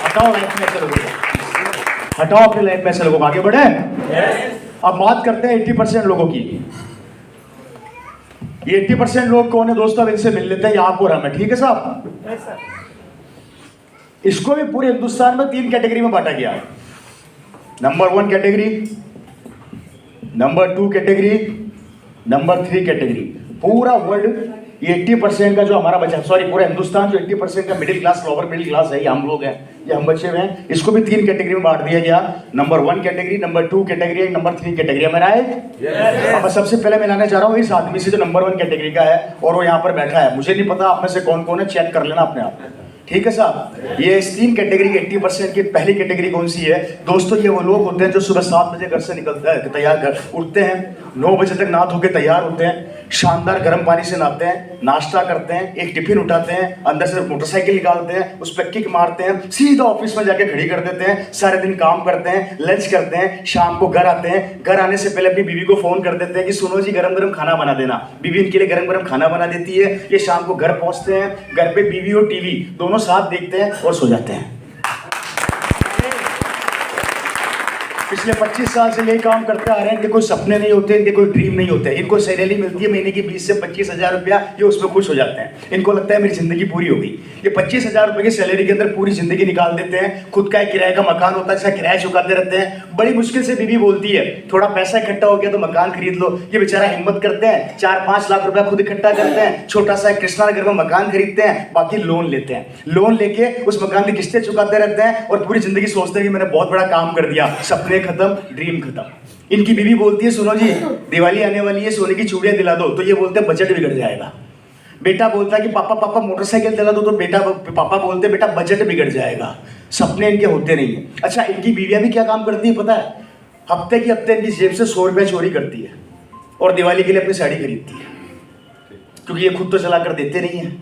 हटाओ लाइफ में ऐसे लोगों को, हटाओ अपनी लाइफ में ऐसे लोगों को, आगे बढ़े। अब बात करते हैं 80% लोगों की। ये 80% लोग कौन है दोस्तों? अब इनसे मिल लेते हैं, आपको रहा है, ठीक है साहब? इसको भी पूरे हिंदुस्तान में 3 कैटेगरी में बांटा गया है। Number 1 category, number 2 category, number 3 category. पूरा वर्ल्ड ये 80% का जो हमारा बचा, सॉरी पूरा हिंदुस्तान जो 80% का middle class, lower middle class है, ये हम लोग हैं, ये हम बच्चे हुए हैं, इसको भी 3 कैटेगरी में बांट दिया गया। Number 1 category, number 2 category, number 3 category. मेरा है अब मैं सबसे पहले मिलाना चाह रहा हूँ इस आदमी से जो नंबर 1 कैटेगरी का है और वो यहाँ पर बैठा है। मुझे नहीं पता आप में से कौन कौन है, चेक कर लेना अपने आप, ठीक है साहब? ये इस 3 कैटेगरी की 80% की पहली कैटेगरी कौन सी है दोस्तों? ये वो लोग होते हैं जो सुबह 7 बजे घर से निकलते हैं, तैयार घर उठते हैं, 9 बजे तक नहा धो के तैयार होते हैं, शानदार गर्म पानी से नहाते हैं, नाश्ता करते हैं, एक टिफिन उठाते हैं, अंदर से मोटरसाइकिल निकालते हैं, उस पर किक मारते हैं, सीधा ऑफिस में जाके खड़ी कर देते हैं, सारे दिन काम करते हैं, लंच करते हैं, शाम को घर आते हैं। घर आने से पहले अपनी बीवी को फोन कर देते हैं कि सुनो जी गरम गरम खाना बना देना। बीवी इनके लिए गरम गरम खाना बना देती है। ये शाम को घर पहुंचते हैं, घर पे बीवी और टीवी दोनों साथ देखते हैं और सो जाते हैं। पिछले 25 साल से यही काम करते आ रहे हैं। इनके कोई सपने नहीं होते, इनके कोई ड्रीम नहीं होते। इनको सैलरी मिलती है महीने की 20 से 25 हजार रुपया, ये उसमें खुश हो जाते हैं। इनको लगता है मेरी जिंदगी पूरी हो गई। ये 25 हजार रुपए की सैलरी के अंदर पूरी जिंदगी निकाल देते हैं। खुद का एक किराए का मकान होता है, इसका किराया चुकाते रहते हैं। बड़ी मुश्किल से बीवी बोलती है थोड़ा पैसा इकट्ठा हो गया तो मकान खरीद लो। ये बेचारा हिम्मत करते हैं, 4-5 लाख रुपया खुद इकट्ठा करते हैं, छोटा सा कृष्णा नगर में मकान खरीदते हैं, बाकी लोन लेते हैं। लोन लेके उस मकान की किस्तें चुकाते रहते हैं और पूरी जिंदगी सोचते हैं कि मैंने बहुत बड़ा काम कर दिया। सपने खत्म, ड्रीम खत्म। इनकी बीवी बोलती है सुनो जी दिवाली आने वाली है, सोने की चूड़ियां दिला दो, तो ये बोलते हैं बजट बिगड़ जाएगा। बेटा बोलता है कि पापा मोटरसाइकिल दिला दो, तो पापा बोलते हैं बेटा बजट बिगड़ जाएगा। सपने इनके होते नहीं है। अच्छा, इनकी बीवियां भी क्या काम करती है पता है? हफ्ते इनकी जेब से 100 रुपया चोरी करती है और दिवाली के लिए अपनी साड़ी खरीदती है, क्योंकि ये खुद तो चला कर देते नहीं है।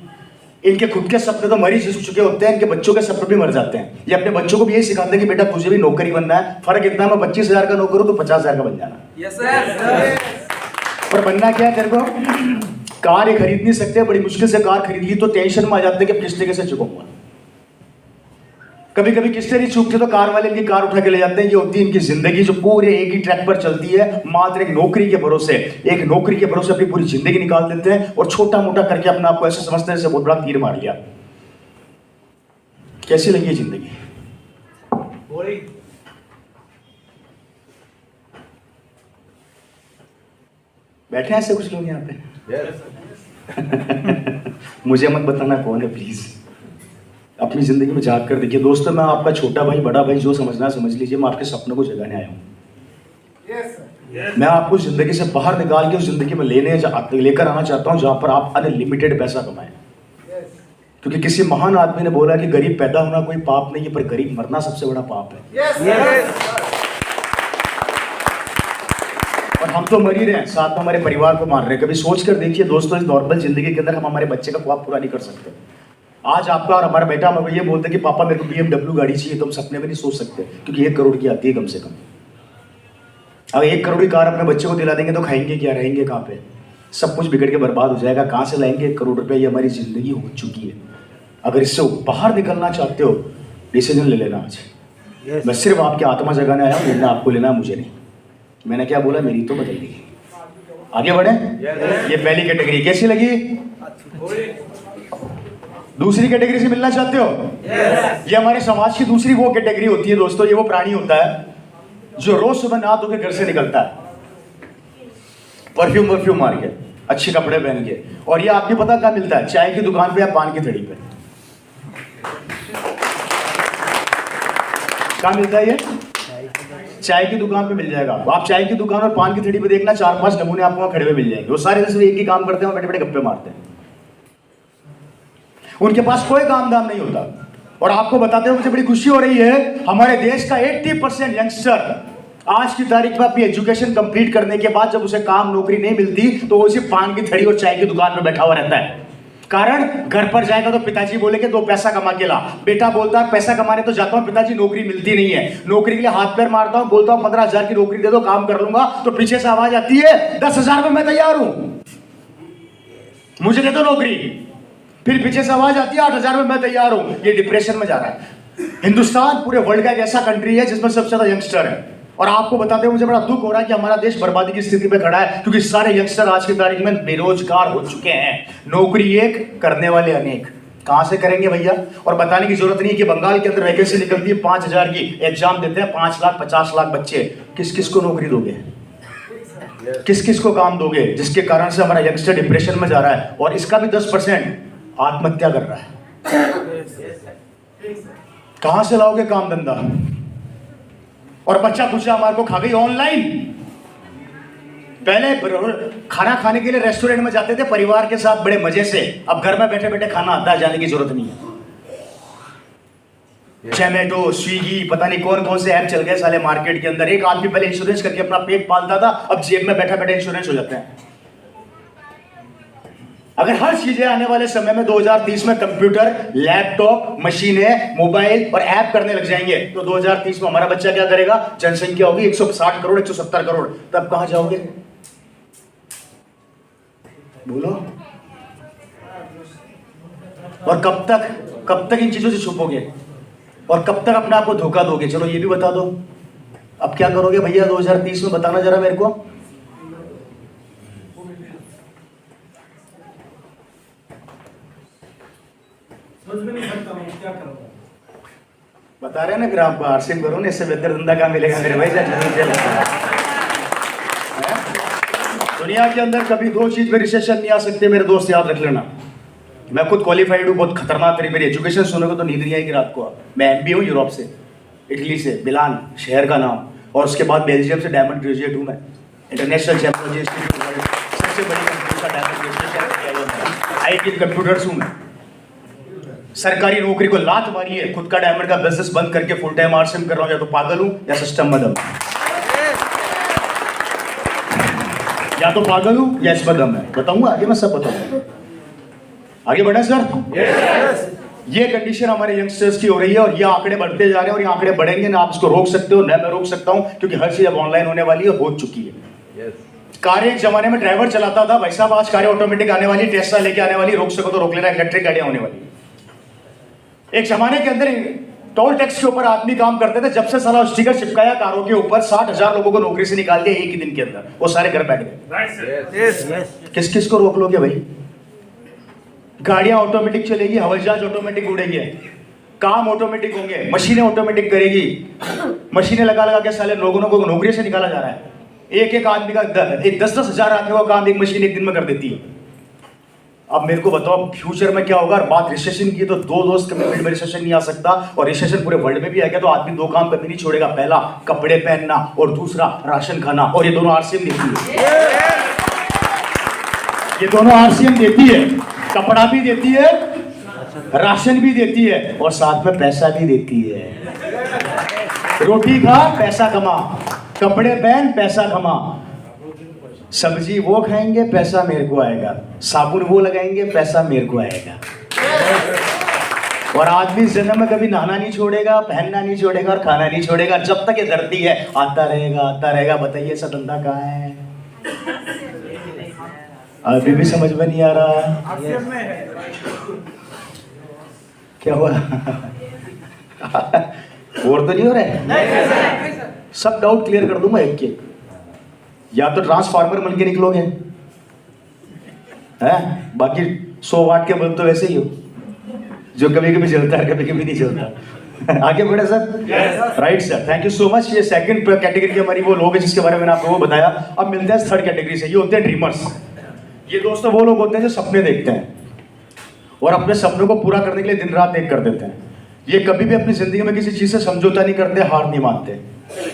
इनके खुद के सपने तो मर ही चुके होते हैं, इनके बच्चों के सपने भी मर जाते हैं। ये अपने बच्चों को भी यही सिखाते हैं कि बेटा तुझे भी नौकरी बनना है। फर्क इतना, मैं 25 हजार का नौकर हूं तो 50 हजार का बन जाना। Yes sir. पर बनना क्या है तेरे को? कार ये खरीद नहीं सकते, बड़ी मुश्किल से कार खरीद ली तो टेंशन में आ जाते हैं कि किस्तें कैसे चुकाऊंगा। कभी कभी किस्तें नहीं चूकते तो कार वाले इनकी कार उठा के ले जाते हैं। ये होती है इनकी जिंदगी जो पूरे एक ही ट्रैक पर चलती है, मात्र एक नौकरी के भरोसे। एक नौकरी के भरोसे अपनी पूरी जिंदगी निकाल देते हैं और छोटा मोटा करके अपने आप को ऐसे समझते हैं जैसे बहुत बड़ा तीर मार लिया। कैसी लगी है जिंदगी? बैठे हैं ऐसे कुछ लोग यहाँ पे? मुझे मत बताना कौन है प्लीज, अपनी जिंदगी में जाग कर देखिए। दोस्तों, मैं आपका छोटा भाई, बड़ा भाई, जो समझना समझ लीजिए। मैं आपके सपनों को जगाने आया हूँ। मैं आपको जिंदगी से बाहर निकाल के उस जिंदगी में लेकर आना चाहता हूँ जहां पर आप अनलिमिटेड पैसा कमाएं। क्योंकि किसी महान आदमी ने बोला कि गरीब पैदा होना कोई पाप नहीं है, पर गरीब मरना सबसे बड़ा पाप है। और हम तो मर ही रहे हैं, साथ में हमारे परिवार को मार रहे हैं। कभी सोच कर देखिए दोस्तों, इस नॉर्मल जिंदगी के अंदर हम हमारे बच्चे का ख्वाब पूरा नहीं कर सकते। आज आपका और हमारा बेटा हमें ये बोलते हैं कि पापा मेरे को BMW गाड़ी चाहिए, तो हम सपने में नहीं सोच सकते, क्योंकि 1 करोड़ की आती है कम से कम। अगर 1 करोड़ की कार अपने बच्चे को दिला देंगे तो खाएंगे क्या, रहेंगे कहाँ पे? सब कुछ बिगड़ के बर्बाद हो जाएगा। कहाँ से लाएंगे 1 करोड़ रुपए? ये हमारी जिंदगी हो चुकी है। अगर इससे बाहर निकलना चाहते हो, डिसीजन ले लेना आज। मैं सिर्फ आपकी आत्मा जगाने आया हूँ, निर्णय आपको लेना है, मुझे नहीं। मैंने क्या बोला, मेरी तो बदल गई। आगे बढ़े। ये पहली कैटेगरी कैसी लगी? दूसरी कैटेगरी से मिलना चाहते हो? ये हमारे समाज की दूसरी वो कैटेगरी होती है दोस्तों। ये वो प्राणी होता है जो रोज सुबह नहा धो के घर से निकलता है, परफ्यूम मार के, अच्छे कपड़े पहन के, और ये आपको पता कहाँ मिलता है? चाय की दुकान पे या पान की थड़ी पे। कहाँ मिलता है ये? चाय की दुकान पे मिल जाएगा। आप चाय की दुकान और पान की थैली पे देखना 4-5 नमूने आपको वहाँ खड़े हुए मिल जाएंगे। वो सारे सिर्फ एक ही काम करते हैं, बैठे बैठे गप्पे मारते हैं। उनके पास कोई काम धाम नहीं होता। और आपको बताते हुए मुझे बड़ी खुशी हो रही है, हमारे देश का 80% यंगस्टर आज की तारीख में अपनी एजुकेशन कंप्लीट करने के बाद जब उसे काम नौकरी नहीं मिलती तो वो सिर्फ पान की थैली और चाय की दुकान पर बैठा हुआ रहता है। कारण घर पर जाएगा तो पिताजी बोलेंगे 2 पैसा कमा के ला। बेटा बोलता है पैसा कमाने तो जाता हूं पिताजी, नौकरी मिलती नहीं है। नौकरी के लिए हाथ पैर मारता हूं, बोलता हूं 15,000 की नौकरी दे दो, काम कर लूंगा। तो पीछे से आवाज आती है 10,000 में मैं तैयार हूं, मुझे दे दो नौकरी। फिर पीछे से आवाज आती है 8,000 में मैं तैयार हूं। ये डिप्रेशन में जा रहा है। हिंदुस्तान पूरे वर्ल्ड का एक ऐसा कंट्री है जिसमें सबसे ज्यादा यंगस्टर है। और आपको बताते हुए मुझे बड़ा दुख हो रहा है कि हमारा देश बर्बादी की स्थिति पे खड़ा है, क्योंकि सारे यंगस्टर आज की तारीख में बेरोजगार हो चुके हैं। नौकरी एक, करने वाले अनेक। कहां से करेंगे भैया? और बताने की जरूरत नहीं है कि बंगाल के अंदर वैकेंसी निकलती है 5,000 की, एग्जाम देते हैं 5 लाख 50 लाख बच्चे। किस किस को नौकरी दोगे? किस किस को काम दोगे? जिसके कारण से हमारा यंगस्टर डिप्रेशन में जा रहा है और इसका भी 10% आत्महत्या कर रहा है। कहां से लाओगे काम धंधा? और बच्चा पूछा हमारे को खा गई ऑनलाइन। पहले खाना खाने के लिए रेस्टोरेंट में जाते थे परिवार के साथ बड़े मजे से, अब घर में बैठे बैठे खाना आता है, जाने की जरूरत नहीं है। जोमैटो, स्विगी, पता नहीं कौन कौन से ऐप चल गए साले मार्केट के अंदर। एक आदमी पहले इंश्योरेंस करके अपना पेट पालता था, अब जेब में बैठा बैठा इंश्योरेंस हो जाते हैं। अगर हर चीजें आने वाले समय में 2030 में कंप्यूटर, लैपटॉप, मशीनें, मोबाइल और ऐप करने लग जाएंगे तो 2030 में हमारा बच्चा क्या करेगा? जनसंख्या होगी 160 करोड़, 170 करोड़, तब कहां जाओगे? बोलो। और कब तक इन चीजों से छुपोगे? और कब तक अपने आप को धोखा दोगे? चलो ये भी बता दो, अब क्या करोगे भैया 2030 में? बताना जरा मेरे को। समझ में नहीं सकता हूँ क्या करूँगा। बता रहे हैं ना ग्राम को आरसीएम करो ना, इससे बेहतर धंधा कहाँ मिलेगा मेरे भाई? दुनिया के अंदर कभी 2 चीज में रिसेशन नहीं आ सकते मेरे दोस्त, याद रख लेना। मैं खुद क्वालिफाइड हूँ, बहुत खतरनाक तरीके मेरी एजुकेशन सुनोगे तो नींद नहीं आएगी रात को। मैं एमबीए हूँ यूरोप से, इटली से, मिलान शहर का नाम, और उसके बाद बेल्जियम से डायमंड ग्रेजुएट हूँ मैं। इंटरनेशनल चैम्पियन इंस्टीट्यूट सबसे बड़ी कंपनी का डायमंड ग्रेजुएट आईटी कंप्यूटर्स हूँ मैं। सरकारी नौकरी को लात मारी है, खुद का डायमंड का बिजनेस बंद करके फुल टाइम आरसीएम कर रहा हूँ। या तो पागल हूँ या सिस्टम में दम, या तो पागल हूँ या इसमें दम है। बताऊंगा आगे, मैं सब बताऊंगा। आगे बढ़े सर। ये कंडीशन हमारे यंगस्टर्स की हो रही है और ये आंकड़े बढ़ते जा रहे हैं और ये आंकड़े बढ़ेंगे ना आप इसको रोक सकते हो ना मैं रोक सकता हूँ, क्योंकि हर चीज अब ऑनलाइन होने वाली है, हो चुकी है। कारें एक जमाने में ड्राइवर चलाता था, भाई साहब आज कारें ऑटोमेटिक आने वाली, टेस्ला लेके आने वाली, रोक सको तो रोक लेना, इलेक्ट्रिक गाड़ियां होने वाली। एक जमाने के अंदर टोल टैक्स के ऊपर आदमी काम करते थे, जब से साला स्टिकर चिपकाया कारों के ऊपर 60,000 लोगों को नौकरी से निकाल दिया एक ही दिन के अंदर, वो सारे घर बैठ गए। किस किस को रोक लोगे भाई? गाड़ियां ऑटोमेटिक चलेगी, हवाई जहाज ऑटोमेटिक उड़ेंगे, काम ऑटोमेटिक होंगे, मशीनें ऑटोमेटिक करेगी। मशीनें लगा लगा के साले लोगों को नौकरी से निकाला जा रहा है। एक आदमी का 10-10 हजार आदमी का काम एक मशीन एक दिन में कर देती है। अब मेरे को बताओ फ्यूचर में क्या होगा? बात रिसेशन की तो 2 दोस्त कमिटमेंट में रिसेशन नहीं आ सकता, और रिसेशन पूरे वर्ल्ड में भी आ गया तो आदमी 2 काम कभी नहीं छोड़ेगा। पहला कपड़े पहनना और दूसरा राशन खाना, और ये दोनों आरसीएम देती है। ये दोनों आरसीएम देती है, कपड़ा भी देती है, राशन भी देती है, और साथ में पैसा भी देती है। रोटी खा पैसा कमा, कपड़े पहन पैसा कमा, सब्जी वो खाएंगे पैसा मेरे को आएगा, साबुन वो लगाएंगे पैसा मेरे को आएगा। और आदमी जन्म में कभी नहाना नहीं छोड़ेगा, पहनना नहीं छोड़ेगा और खाना नहीं छोड़ेगा, जब तक ये धरती है आता रहेगा आता रहेगा। बताइए ऐसा धंधा कहाँ है? अभी भी समझ में नहीं आ रहा क्या हुआ? और तो नहीं हो रहा? सब डाउट क्लियर कर दूंगा एक एक। या तो ट्रांसफार्मर बन के निकलोगे हैं, बाकी 100 वाट के बल्ब तो वैसे ही हो जो कभी कभी जलता है कभी कभी नहीं जलता। आगे बढ़े sir. Right sir, thank you so much. ये सेकंड कैटेगरी की हमारी वो लोग हैं जिसके बारे में मैंने आपको वो बताया। अब मिलते हैं थर्ड कैटेगरी से। ये होते हैं ड्रीमर्स। ये दोस्तों वो लोग होते हैं जो सपने देखते हैं और अपने सपनों को पूरा करने के लिए दिन रात एक कर देते हैं। ये कभी भी अपनी जिंदगी में किसी चीज से समझौता नहीं करते, हार नहीं मानते।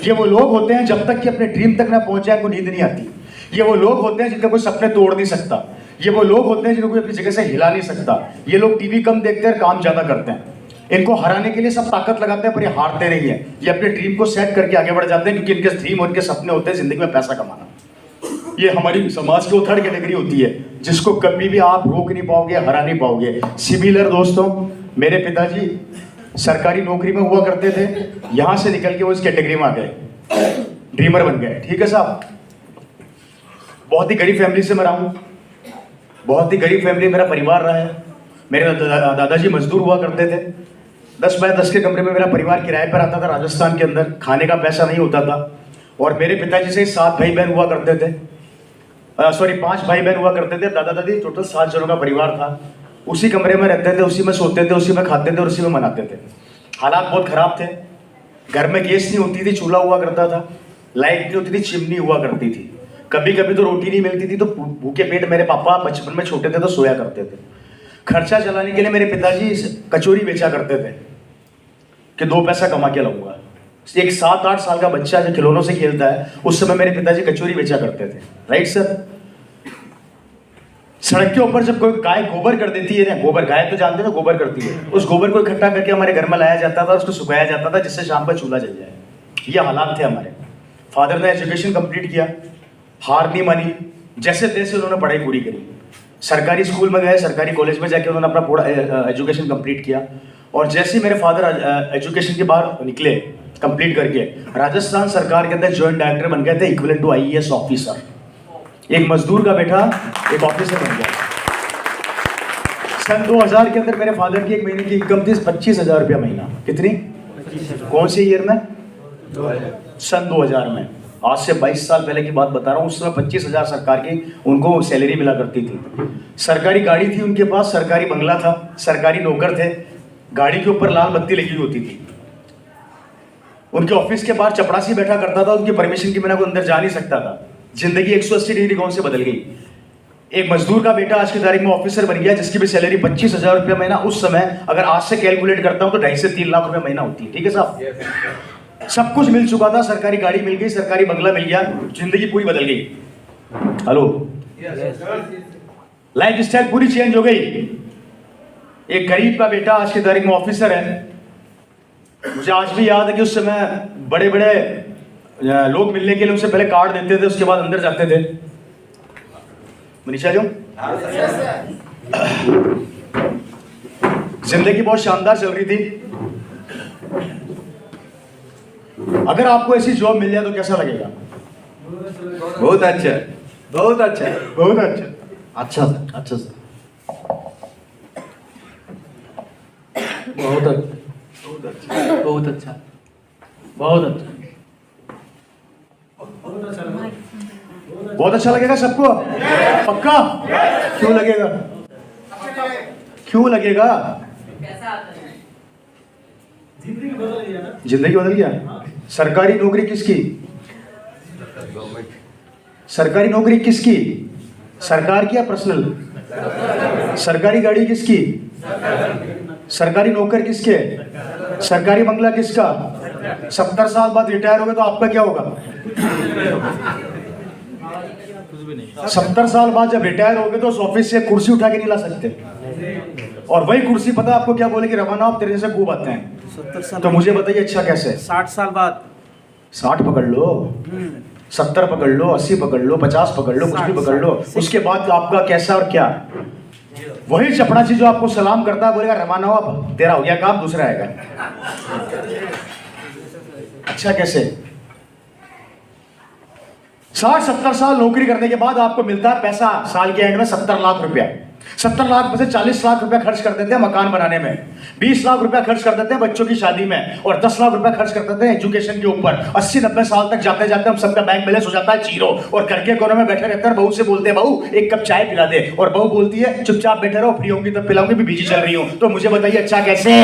ये वो लोग होते हैं जब तक कि अपने ड्रीम तक ना पहुंच जाए उनको नींद नहीं आती। ये वो लोग होते हैं जिनका कोई सपने तोड़ नहीं सकता। ये वो लोग होते हैं जिनको कोई अपनी जगह से हिला नहीं सकता। ये लोग टीवी कम देखते हैं, काम ज्यादा करते हैं। इनको हराने के लिए सब ताकत लगाते हैं पर ये हारते नहीं है। ये अपने ड्रीम को सेट करके आगे बढ़ जाते हैं क्योंकि इनके ड्रीम और इनके सपने होते हैं जिंदगी में पैसा कमाना। ये हमारी समाज की वो थर्ड कैटेगरी होती है जिसको कभी भी आप रोक नहीं पाओगे, हरा नहीं पाओगे। सिमिलर दोस्तों, मेरे पिताजी सरकारी नौकरी में हुआ करते थे, यहां से निकल के वो इस कैटेगरी में आ गए, ड्रीमर बन गए। ठीक है साहब, बहुत ही गरीब फैमिली से मैं रहा हूं, बहुत ही गरीब फैमिली मेरा परिवार रहा है। मेरे दादाजी मजदूर हुआ करते थे। 10 बाय 10 के कमरे में मेरा परिवार किराए पर आता था राजस्थान के अंदर, खाने का पैसा नहीं होता था। और मेरे पिताजी से 7 भाई बहन हुआ करते थे, 5 भाई बहन हुआ करते थे। दादा दादी टोटल 7 जनों का परिवार था। उसी कमरे में रहते थे, उसी में सोते थे, उसी में खाते थे और उसी में मनाते थे। हालात बहुत खराब थे। घर में गैस नहीं होती थी, चूल्हा हुआ करता था, लाइट नहीं होती थी, चिमनी हुआ करती थी। कभी कभी तो रोटी नहीं मिलती थी तो भूखे पेट मेरे पापा बचपन में छोटे थे तो सोया करते थे। खर्चा चलाने के लिए मेरे पिताजी कचौरी बेचा करते थे कि 2 पैसा कमा के लाऊंगा। एक 7-8 साल का बच्चा जो खिलौनों से खेलता है, उस समय मेरे पिताजी कचौरी बेचा करते थे। Right sir. सड़क के ऊपर जब कोई गाय गोबर कर देती है ना, गोबर, गाय तो जानते हैं गोबर करती है, उस गोबर को इकट्ठा करके हमारे घर में लाया जाता था, उसको सुखाया जाता था जिससे शाम का चूल्हा जल जाए। ये हालात थे हमारे। फादर ने एजुकेशन कंप्लीट किया, हार नहीं मानी, जैसे तैसे उन्होंने पढ़ाई पूरी करी। सरकारी स्कूल में गए, सरकारी कॉलेज में जाके उन्होंने अपना पूरा एजुकेशन कंप्लीट किया। और जैसे ही मेरे फादर एजुकेशन के बाहर निकले कंप्लीट करके, राजस्थान सरकार के अंदर जॉइंट डायरेक्टर बन गए थे, इक्विवेलेंट टू IAS ऑफिसर। एक मजदूर का बेटा एक ऑफिसर बन गया। सन 2000 के अंदर मेरे फादर की एक महीने की इनकम थी 25,000 रुपया महीना। कितनी? कौन से ईयर में? सन 2000 में। आज से 22 साल पहले की बात बता रहा हूँ। उस समय 25,000 सरकार की उनको सैलरी मिला करती थी। सरकारी गाड़ी थी उनके पास, सरकारी बंगला था, सरकारी नौकर थे, गाड़ी के ऊपर लाल बत्ती लगी होती थी। उनके ऑफिस के बाहर चपरासी बैठा करता था, उनकी परमिशन के बिना कोई अंदर जा नहीं सकता था। जिंदगी 180 डिग्री कौन से बदल गई। एक मजदूर का बेटा आज की तारीख में ऑफिसर बन गया जिसकी भी सैलरी 25,000 रुपया महीना। उस समय अगर आज से कैलकुलेट करता हूं तो 2.5 से 3 लाख रुपया महीना होती है। ठीक है साहब। सब कुछ मिल चुका था, सरकारी गाड़ी मिल गई, सरकारी बंगला मिल गया, जिंदगी पूरी बदल गई। हेलो, लाइफ स्टाइल पूरी चेंज हो गई। एक गरीब का बेटा आज की तारीख में ऑफिसर है। मुझे आज भी याद है कि उस समय बड़े बड़े लोग मिलने के लिए उनसे पहले कार्ड देते थे, उसके बाद अंदर जाते थे। मनीषा जो जिंदगी बहुत शानदार चल रही थी। अगर आपको ऐसी जॉब मिल जाए तो कैसा लगेगा? बहुत अच्छा, बहुत अच्छा, बहुत अच्छा। अच्छा सर, अच्छा सर, बहुत अच्छा, बहुत अच्छा, बहुत अच्छा। बहुत अच्छा लगेगा सबको? पक्का? क्यों लगेगा? क्यों लगेगा? जिंदगी बदल गई है ना। जिंदगी बदल गया। सरकारी नौकरी किसकी? सरकारी नौकरी किसकी? सरकार की या पर्सनल? सरकारी गाड़ी किसकी? सरकारी नौकर किसके? सरकारी बंगला किसका? 70 साल बाद रिटायर हो गए तो आपका क्या होगा? 70 साल बाद जब रिटायर हो गए तो उस ऑफिस से कुर्सी उठा के नहीं ला सकते। और वही कुर्सी पता आपको क्या बोलेगी? रवाना आप तेरे जैसे खूब आते हैं। 70 साल तो मुझे बताइए अच्छा कैसे? 60 साल बाद 60 पकड़ लो, 70 पकड़ लो, 80 पकड़ लो, 50 पकड़ लो, कुछ भी पकड़ लो, उसके बाद आपका कैसा और क्या? वही चपरासी जो आपको सलाम करता है बोलेगा रवाना हो, अब तेरा हो गया काम, दूसरा आएगा। अच्छा कैसे? 60-70 साल नौकरी करने के बाद आपको मिलता है पैसा साल के एंड में 70 लाख रुपया। 70 लाख में से 40 लाख रुपया खर्च कर देते हैं मकान बनाने में, 20 लाख रुपया खर्च कर देते हैं बच्चों की शादी में, और 10 लाख रुपया खर्च कर देते हैं एजुकेशन के ऊपर। 80-90 साल तक जाते जाते हम सबका बैंक बैलेंस हो जाता है जीरो, और घर के कोने में बैठे रहते हैं। बहू से बोलते हैं बहू एक कप चाय पिला दे, और बहू बोलती है चुपचाप बैठे रहो, फ्री होंगी तब पिलाऊंगी, भी बिजी चल रही हूँ। तो मुझे बताइए अच्छा कैसे?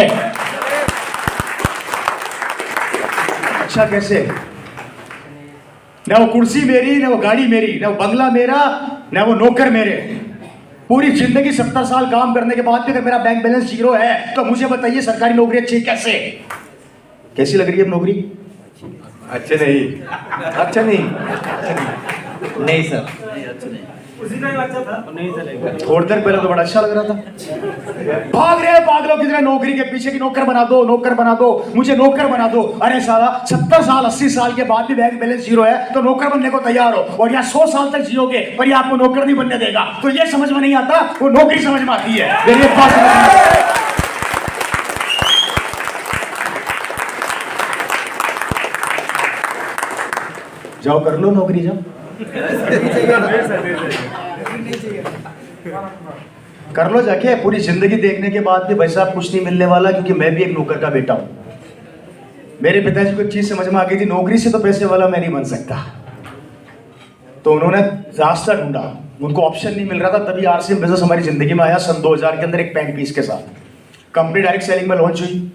अच्छा कैसे? ना वो कुर्सी मेरी, ना वो गाड़ी मेरी, ना वो बंगला मेरा, ना वो नौकर मेरे। पूरी जिंदगी 70 साल काम करने के बाद भी अगर मेरा बैंक बैलेंस जीरो है तो मुझे बताइए सरकारी नौकरी अच्छी कैसे? कैसी लग रही है नौकरी? अच्छे नहीं, अच्छा नहीं, नहीं सर, उसी टाइम अच्छा था। नहीं चलेगा। थोड़ी देर पहले तो बड़ा अच्छा लग रहा था। भाग रहे हैं पागलों की तरह नौकरी के पीछे की, नौकर बना दो, नौकर बना दो, मुझे नौकर बना दो। अरे साला 70 साल 80 साल के बाद भी बैंक बैलेंस जीरो है तो नौकर बनने को तैयार हो, और यहाँ 100 साल तक जियोगे पर ये आपको नौकर नहीं बनने देगा। तो ये समझ में नहीं आता, वो नौकरी समझ में आती है। मेरी एक बात समझ में आती है। जाओ कर लो नौकरी, जाओ कर लो जाके। पूरी जिंदगी देखने के बाद भी भाई साहब कुछ नहीं मिलने वाला, क्योंकि मैं भी एक नौकर का बेटा हूं। मेरे पिताजी को एक चीज समझ में आ गई थी, नौकरी से तो पैसे वाला मैं नहीं बन सकता। तो उन्होंने रास्ता ढूंढा, उनको ऑप्शन नहीं मिल रहा था, तभी आरसीएम बिजनेस हमारी जिंदगी में आया सन 2000 के अंदर एक पैंट पीस के साथ। कंपनी डायरेक्ट सेलिंग में लॉन्च हुई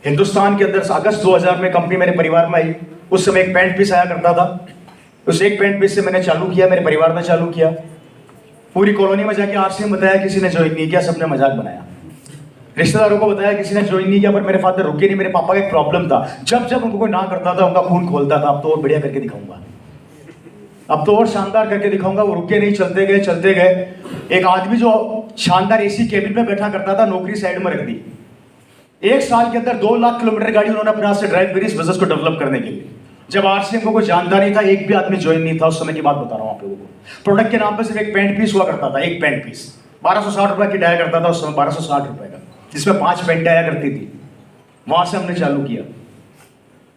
हिंदुस्तान के अंदर। अगस्त 2000 में कंपनी मेरे परिवार में आई। उस समय एक पैंट पीस आया करता था, उस एक पैंट पीस से मैंने चालू किया, मेरे परिवार ने चालू किया। पूरी कॉलोनी में जाके आरसीएम बताया, किसी ने ज्वाइन नहीं किया, सबने मजाक बनाया। रिश्तेदारों को बताया, किसी ने ज्वाइन नहीं किया, पर मेरे फादर रुके नहीं। मेरे पापा का एक प्रॉब्लम था, जब जब उनको कोई ना करता था उनका खून खोलता था। अब तो और बढ़िया करके दिखाऊंगा, अब तो और शानदार करके दिखाऊंगा। वो रुके नहीं, चलते गए चलते गए। एक आदमी जो शानदार एसी केबिन में बैठा करता था, नौकरी साइड में रख दी। 1 साल के अंदर 2 लाख किलोमीटर गाड़ी उन्होंने अपने हाथ से ड्राइव करी इस बिजनेस को डेवलप करने के लिए। जब आरसीएम को कोई जानता नहीं था, एक भी आदमी ज्वाइन नहीं था, उस समय की बात बता रहा हूं आप लोगों को। प्रोडक्ट के नाम पर सिर्फ एक पैंट पीस हुआ करता था, एक पैंट पीस 1260 रुपए की डाया करता था उस समय, 1260 रुपए का, जिसमें 5 पैंटें आया करती थी। वहां से हमने चालू किया।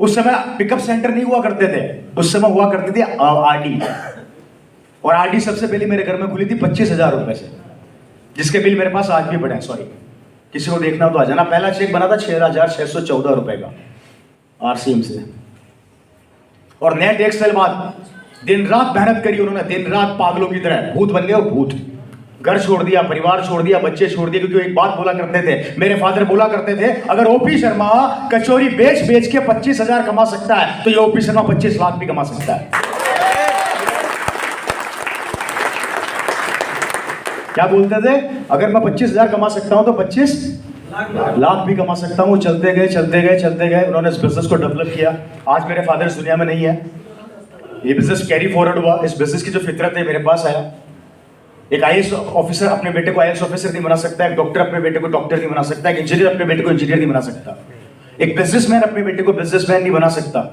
उस समय पिकअप सेंटर नहीं हुआ करते थे, उस समय हुआ करती थी आरडी। और आरडी सबसे पहले मेरे घर में खुली थी 25,000 रुपए से, जिसके बिल मेरे पास आज भी पड़े हैं। सॉरी, किसी को देखना हो तो आ जाना। पहला चेक बना था 6,614 रुपए का आरसीएम से। और नेट 1 साल बाद दिन रात मेहनत करी उन्होंने, दिन रात पागलों की तरह। भूत बन गए वो, भूत। घर छोड़ दिया, परिवार छोड़ दिया, बच्चे छोड़ दिए, क्योंकि एक बात बोला करते थे, मेरे फादर बोला करते थे, अगर ओपी शर्मा कचौरी बेच बेच के 25,000 कमा सकता है तो ये ओपी शर्मा 25 लाख भी कमा सकता है। क्या बोलते थे? अगर मैं 25,000 कमा सकता हूं तो 25 लाख भी कमा सकता हूं। चलते गए चलते गए चलते गए, उन्होंने इस बिजनेस को डेवलप किया। आज मेरे फादर इस दुनिया में नहीं है, ये बिजनेस कैरी फॉरवर्ड हुआ। इस बिजनेस की जो फितरत है मेरे पास आया। एक आईएएस ऑफिसर अपने बेटे को आईएएस ऑफिसर नहीं बना सकता, एक डॉक्टर अपने बेटे को डॉक्टर नहीं बना सकता, एक इंजीनियर अपने बेटे को इंजीनियर नहीं बना सकता, एक बिजनेसमैन अपने बेटे को बिजनेसमैन नहीं बना सकता,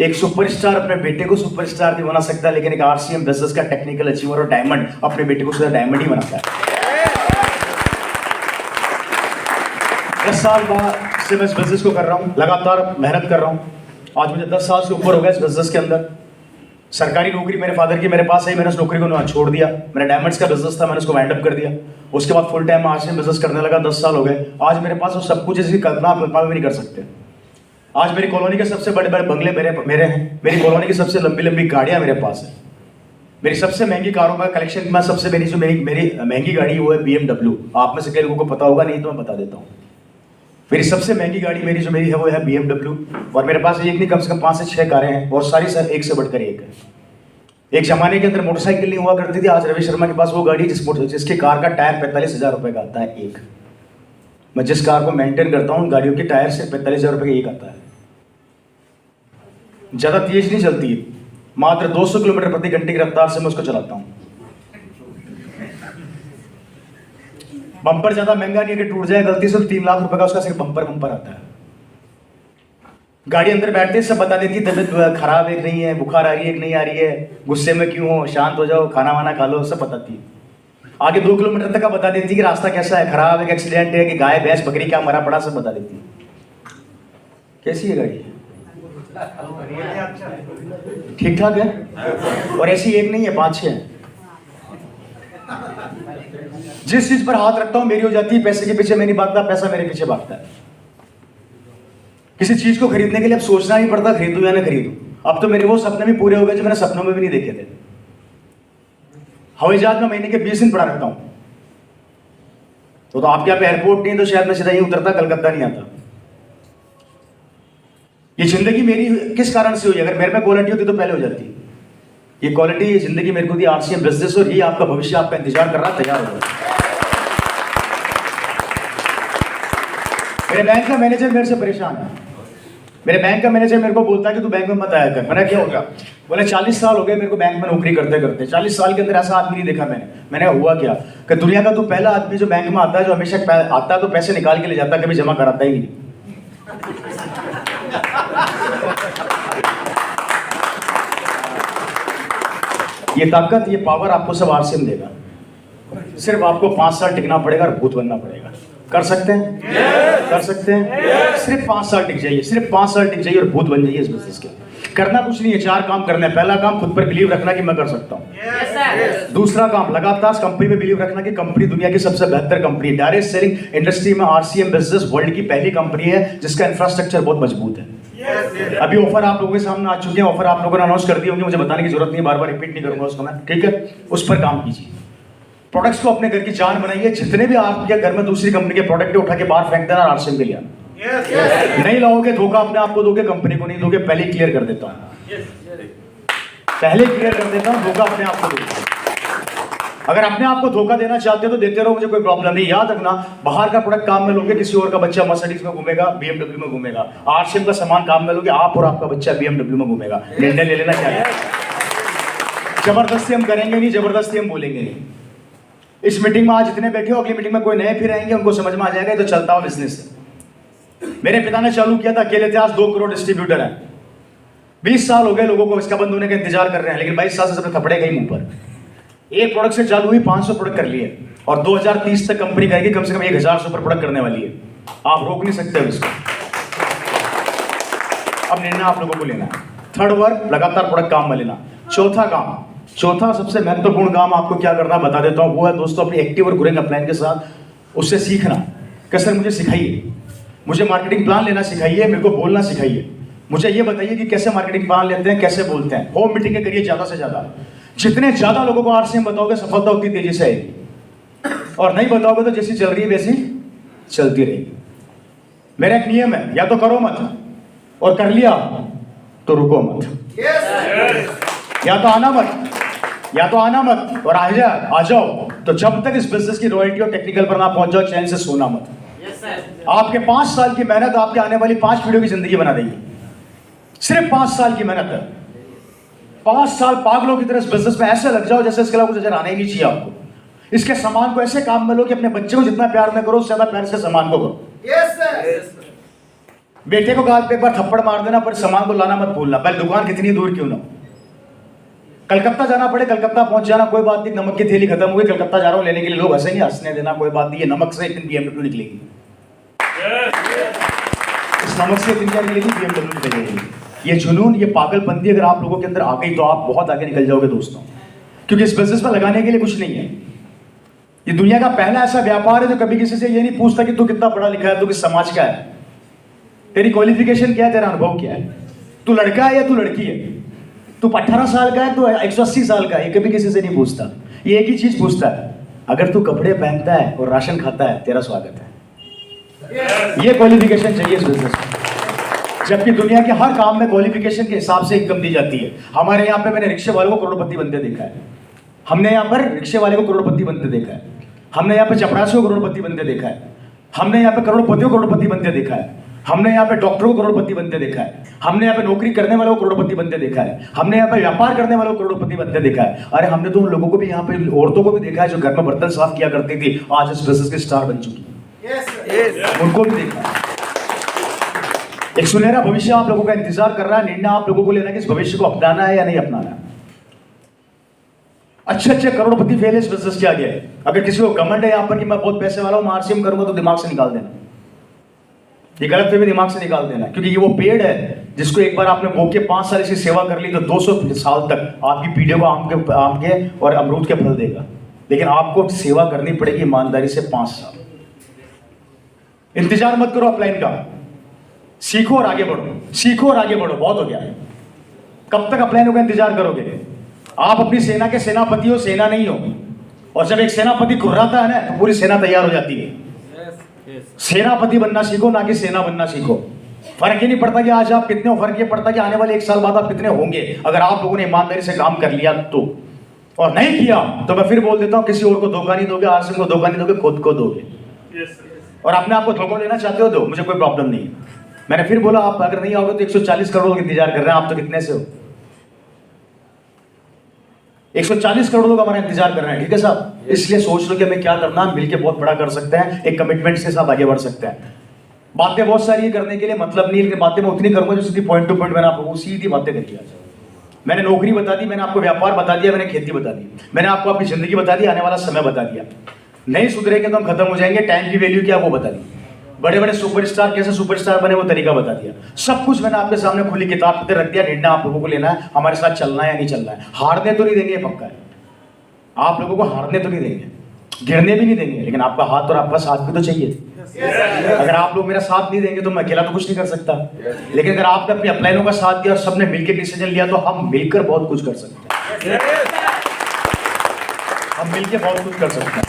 एक सुपरस्टार अपने बेटे को सुपरस्टार नहीं बना सकता, लेकिन एक आरसीएम बिजनेस का टेक्निकल अचीवर और डायमंड अपने बेटे को सीधा डायमंड ही बनाता है। 10 साल बाद से मैं इस बिजनेस को कर रहा हूँ, लगातार मेहनत कर रहा हूँ। आज मुझे 10 साल से ऊपर हो गया इस बिजनेस के अंदर। सरकारी नौकरी मेरे फादर की मेरे पास है, मैंने उस नौकरी को छोड़ दिया। मेरा डायमंड्स का बिजनेस था, मैंने उसको वाइंड अप कर दिया। उसके बाद फुल टाइम आरसीएम बिजनेस करने लगा। 10 साल हो गए। आज मेरे पास वो सब कुछ, जिसकी कल्पना आप भी नहीं कर सकते। आज मेरी कॉलोनी के सबसे बड़े बड़े बंगले मेरे हैं, मेरी कॉलोनी की सबसे लंबी लंबी गाड़ियां मेरे पास है, मेरी सबसे महंगी कारों का कलेक्शन में सबसे मेरी महंगी गाड़ी वो है BMW। आप में से कई लोगों को पता होगा, नहीं तो मैं बता देता हूँ। मेरी सबसे महंगी गाड़ी मेरी है वो है BMW। और मेरे पास एक नहीं, कम से कम 5 से 6 कारें हैं, और सारी सर एक से बढ़कर एक है। एक जमाने के अंदर मोटरसाइकिल नहीं हुआ करती थी, आज रवि शर्मा के पास वो गाड़ी जिसके कार का टायर 45,000 रुपए का आता है एक। मैं जिस कार को मेंटेन करता हूँ, गाड़ियों के टायर से 45,000 रुपए का एक आता है। ज्यादा तेज नहीं चलती, मात्र 200 किलोमीटर प्रति घंटे की रफ्तार से मैं उसको चलाता हूँ। बम्पर ज्यादा महंगा नहीं है कि टूट जाए गलती से, 3 लाख रुपए का उसका सिर्फ बम्पर आता है। गाड़ी अंदर बैठते सब बता देती है, तबीयत खराब है कि नहीं है, बुखार आ रही है कि नहीं आ रही है, गुस्से में क्यों हो, शांत हो जाओ, खाना वाना खा लो, सब बताती है। आगे 2 किलोमीटर तक का बता देती है कि रास्ता कैसा है, खराब है कि एक्सीडेंट है कि गाय भैंस बकरी क्या मरा पड़ा, सब बता देती है। कैसी है गाड़ी? ठीक ठाक है। और ऐसी एक नहीं है, 5-6 है। जिस चीज पर हाथ रखता हूं मेरी हो जाती है। पैसे के पीछे मैं नहीं भागता, पैसा मेरे पीछे भागता है। किसी चीज को खरीदने के लिए अब सोचना नहीं पड़ता खरीदूं या ना खरीदूं। अब तो मेरे वो सपने भी पूरे हो गए जो मैंने सपनों में भी नहीं देखे थे। हवाई जहाज में महीने के 20 दिन पड़ा रखता हूं। तो आपके यहाँ पे एयरपोर्ट नहीं तो शायद मैं सीधा ही उतरता, कलकत्ता नहीं आता। ये जिंदगी मेरी किस कारण से हुई? अगर मेरे में क्वालिटी होती तो पहले हो जाती। ये क्वालिटी, ये जिंदगी मेरे को दी आरसीएम बिजनेस, और ये आपका भविष्य आपका इंतजार कर रहा है, तैयार हो जाओ। मेरे बैंक का मैनेजर मेरे से परेशान है। मेरे बैंक का मैनेजर मेरे को बोलता है कि तू बैंक में मत आया कर। मैंने क्या हो गया? बोले 40 साल हो गए मेरे को बैंक में नौकरी करते करते, 40 साल के अंदर ऐसा आदमी नहीं देखा मैंने हुआ क्या कि दुनिया का तू पहला आदमी जो बैंक में आता है, जो हमेशा आता है तो पैसे निकाल के ले जाता है, कभी जमा कराता ही नहीं। ये ताकत, ये पावर आपको सब आरसीएम देगा। सिर्फ आपको 5 साल टिकना पड़ेगा और भूत बनना पड़ेगा। कर सकते हैं? कर सकते हैं? सिर्फ 5 साल टिक जाइए, सिर्फ 5 साल टिक जाइए और भूत बन जाइए इस बिजनेस के। करना कुछ नहीं है, 4 काम करने हैं। पहला काम, खुद पर बिलीव रखना कि मैं कर सकता हूँ। दूसरा काम, लगातार कंपनी में बिलीव रखना कि कंपनी दुनिया की सबसे बेहतर कंपनी है। डायरेक्ट सेलिंग इंडस्ट्री में आरसीएम बिजनेस वर्ल्ड की पहली कंपनी है जिसका इंफ्रास्ट्रक्चर बहुत मजबूत है। अभी ऑफर आप लोगों के सामने आ चुके हैं, ऑफर आप लोगों ने अनाउंस कर दिए होंगे, मुझे बताने की जरूरत नहीं है, बार बार रिपीट नहीं करूंगा उसको मैं, ठीक है? उस पर काम कीजिए, प्रोडक्ट्स को अपने घर की जान बनाइए। जितने भी आपके घर में दूसरी कंपनी के प्रोडक्ट उठा के बाहर फेंक देना, आरसीएम के लिए नहीं लाओगे, धोखा अपने आप को दोगे, कंपनी को नहीं दोगे। पहले क्लियर कर देता हूं, पहले क्लियर कर देता हूं, धोखा अपने आप को दोगे। अगर अपने आप को धोखा देना चाहते हो तो देते रहो, मुझे कोई प्रॉब्लम नहीं। याद रखना, बाहर का प्रोडक्ट काम में लोगे, किसी और का बच्चा मर्सिडीज में घूमेगा, बीएमडब्ल्यू में घूमेगा। आरसीएम का सामान काम में लोगे, आप और आपका बच्चा बीएमडब्ल्यू में घूमेगा। निर्णय ले लेना क्या है। जबरदस्ती हम करेंगे नहीं, जबरदस्ती हम बोलेंगे नहीं। इस मीटिंग में आज जितने बैठे हो, अगली मीटिंग में कोई नए फिर आएंगे, उनको समझ में आ जाएगा तो चलता हुआ बिजनेस है। मेरे पिता ने चालू किया था, अकेले थे, आज 2 करोड़ डिस्ट्रीब्यूटर हैं। 20 साल हो गए लोगों को इसका बंद होने का इंतजार कर रहे हैं, लेकिन 22 साल से सबने थपड़े गई मुंह पर। एक प्रोडक्ट से चालू हुई, 500 प्रोडक्ट कर लिए, और 2030 तक कंपनी करेगी कम से कम 1000 से ऊपर प्रोडक्ट करने वाली है। आप रोक नहीं सकते इसको। अब निर्णय आप लोगों को लेना है। थर्ड वर्क, लगातार प्रोडक्ट काम में लेना। चौथा काम, चौथा सबसे महत्वपूर्ण काम आपको क्या करना बता देता हूं, वो है दोस्तों अपनी एक्टिव और ग्रोइंग अपलाइन के साथ उससे सीखना। कि सर मुझे सिखाइए, मुझे मार्केटिंग प्लान लेना सिखाइए, मेरे को बोलना सिखाइए, मुझे ये बताइए कि कैसे मार्केटिंग प्लान लेते हैं, कैसे बोलते हैं। होम मीटिंग के करिए ज्यादा से ज्यादा। जितने ज्यादा लोगों को आरसीएम बताओगे, सफलता उतनी तेजी से आएगी, और नहीं बताओगे तो जैसी चल रही है वैसी चलती रहेगी। मेरा एक नियम है, या तो करो मत, और कर लिया तो रुको मत। या तो आना मत, या तो आना मत, और आ जाओ तो जब तक इस बिजनेस की रॉयल्टी और टेक्निकल पर ना पहुंच जाओ, चैन से सोना मत। आपके 5 साल की मेहनत आपके आने वाली 5 पीढ़ियों की जिंदगी बना देगी। सिर्फ 5 साल की मेहनत है। 5 साल पागलों की तरह इस बिजनेस में ऐसे लग जाओ जैसे इसके अलावा कुछ नजर आना ही नहीं चाहिए आपको। इसके सामान को ऐसे काम में लो कि अपने बच्चे को जितना प्यार में करो, उससे ज्यादा प्यार से सामान को करो। बेटे को गाल पे एक बार थप्पड़ मार देना, पर सामान को लाना मत भूलना। पहले दुकान कितनी दूर क्यों ना, कलकत्ता जाना पड़े, कलकत्ता पहुंच जाना, कोई बात नहीं, नमक की थैली खत्म हो गई, कलकत्ता जा रहा हूं लेने के लिए, लोग हंसेंगे, हंसने देना, कोई बात नहीं। ये नमक से इतनी बीएमडब्ल्यू निकलेगी, इस नमक से इतनी क्या निकलेगी, बीएमडब्ल्यू निकलेगी। ये जुनून, ये पागलपंती अगर आप लोगों के अंदर आ गई तो आप बहुत आगे निकल जाओगे दोस्तों, क्योंकि इस बिजनेस में लगाने के लिए कुछ नहीं है। ये दुनिया का पहला ऐसा व्यापार है जो कभी किसी से ये नहीं पूछता कि तू कितना पढ़ा लिखा है, तू किस समाज का है, तेरी क्वालिफिकेशन क्या है, तेरा अनुभव क्या है, तू लड़का है या तू लड़की है, तू 18 साल का है, तू 180 साल का है, ये कभी किसी से नहीं पूछता। ये एक ही चीज पूछता है, अगर तू कपड़े पहनता है और राशन खाता है, तेरा स्वागत है। ये क्वालिफिकेशन चाहिए इस बिजनेस में। जबकि दुनिया के हर काम में क्वालिफिकेशन के हिसाब से इनकम दी जाती है। हमारे यहाँ पे मैंने रिक्शे वालों को करोड़पति बनते देखा है, हमने यहाँ पर रिक्शे वाले को करोड़पति बनते देखा है, हमने यहाँ पे चपरासी को करोड़पति बनते देखा है, हमने यहाँ पे करोड़पतियों को करोड़पति बनते देखा है, हमने यहाँ पे डॉक्टरों को करोड़पति बनते देखा है, हमने यहाँ पे नौकरी करने वालों को करोड़पति बनते देखा है, हमने यहाँ पे व्यापार करने वालों को करोड़पति बनते देखा है। अरे हमने तो उन लोगों को भी, यहाँ पे औरतों को भी देखा है जो घर में बर्तन साफ किया करती थी, आज इस बिजनेस के स्टार बन चुकी है, उनको भी देखा है। एक सुनहरा भविष्य आप लोगों का इंतजार कर रहा है। निर्णय आप लोगों को लेना है कि इस भविष्य को अपनाना है या नहीं अपनाना है। अच्छे करोड़पति फेल इस बिजनेस के आगे। अगर किसी को घमंड है यहाँ पर कि मैं बहुत पैसे वाला हूं, मैं आरसीएम करूंगा, तो दिमाग से निकाल देना, ये गलत फहमी दिमाग से निकाल देना। क्योंकि ये वो पेड़ है जिसको एक बार आपने बो के 5 साल इसकी सेवा कर ली तो 200 साल तक आपकी पीढ़ियों को आम के और अमरूद के फल देगा। लेकिन आपको सेवा करनी पड़ेगी ईमानदारी से 5 साल। इंतजार मत करो अपलाइन का, सीखो और आगे बढ़ो, सीखो और आगे बढ़ो। बहुत हो गया, कब तक अपलाइनों का इंतजार करोगे? आप अपनी सेना के सेनापति हो, सेना नहीं हो। और जब एक सेनापति घुर्राता है ना तो पूरी सेना तैयार हो जाती है। सेनापति बनना सीखो, ना कि सेना बनना सीखो। फर्क ही नहीं पड़ता कि आज आप कितने हो, फर्क ये पड़ता कि आने वाले 1 साल बाद आप कितने होंगे, अगर आप लोगों ने ईमानदारी से काम कर लिया तो। और नहीं किया तो मैं फिर बोल देता हूं, किसी और को धोखा नहीं दोगे, आरसीएम को धोखा नहीं दोगे, खुद को दोगे। और अपने आप को धोखा लेना चाहते हो दो, मुझे कोई प्रॉब्लम नहीं है। मैंने फिर बोला, आप अगर नहीं आओगे तो 140 करोड़ का इंतजार कर रहे हैं, आप तो कितने से हो? 140 करोड़ लोग हमारा इंतजार कर रहे हैं, ठीक है साहब। इसलिए सोच लो कि हमें क्या करना, मिलके बहुत बड़ा कर सकते हैं, एक कमिटमेंट के साथ आगे बढ़ सकते हैं। बातें बहुत सारी करने के लिए मतलब नहीं, लेकिन बातें मैं उतनी करूंगा जो सीधी पॉइंट टू पॉइंट मैंने आपको सीधी बातें करी। मैंने नौकरी बता दी, मैंने आपको व्यापार बता दिया, मैंने खेती बता दी, मैंने आपको अपनी जिंदगी बता दी, आने वाला समय बता दिया। नहीं सुधरेंगे तो हम खत्म हो जाएंगे, टाइम की वैल्यू क्या वो बता दी, बड़े बड़े सुपरस्टार कैसे सुपरस्टार बने वो तरीका बता दिया। सब कुछ मैंने आपके सामने खुली किताब पे रख दिया। निर्णय आप लोगों को लेना है, हमारे साथ चलना है या नहीं चलना है। हारने तो नहीं देंगे, पक्का है, आप लोगों को हारने तो नहीं देंगे, गिरने भी नहीं देंगे, लेकिन आपका हाथ और आपका साथ भी तो चाहिए। अगर आप लोग मेरा साथ नहीं देंगे तो मैं अकेला तो कुछ नहीं कर सकता, लेकिन अगर आपने अपने अपलाइनों का साथ दिया और सबने मिलकर डिसीजन लिया तो हम मिलकर बहुत कुछ कर सकते हैं। हम मिलकर बहुत कुछ कर सकते हैं।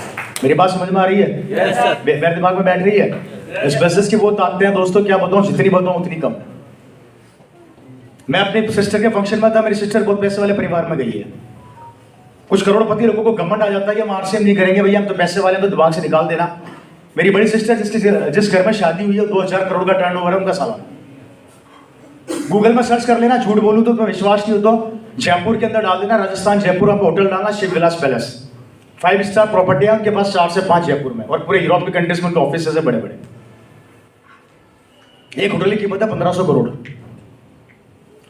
मेरी बात समझ में आ रही है? मेरे दिमाग में बैठ रही है? इस बिजनेस की बहुत ताकतें हैं दोस्तों, क्या बताऊं, जितनी बताऊं उतनी कम। मैं अपनी सिस्टर के फंक्शन में था, मेरी सिस्टर बहुत पैसे वाले परिवार में गई है। कुछ करोड़पति लोगों को घमंड आ जाता है कि हम आरसीएम नहीं करेंगे भैया, हम तो पैसे वाले हैं, तो दिमाग से निकाल देना। मेरी बड़ी सिस्टर जिस घर में शादी हुई है 2000 करोड़ का टर्नओवर है उनका सालाना। गूगल में सर्च कर लेना, झूठ बोलूं तो तुम्हें विश्वास नहीं होता, जयपुर के अंदर डाल देना, राजस्थान जयपुर, आपको होटल डालना, शिव विलास पैलेस, 5 स्टार प्रॉपर्टी है उनके पास 4 से 5 जयपुर में, और पूरे यूरोप के कंट्रीज में उनके ऑफिस है बड़े बड़े। एक होटल की कीमत है 1500 करोड़।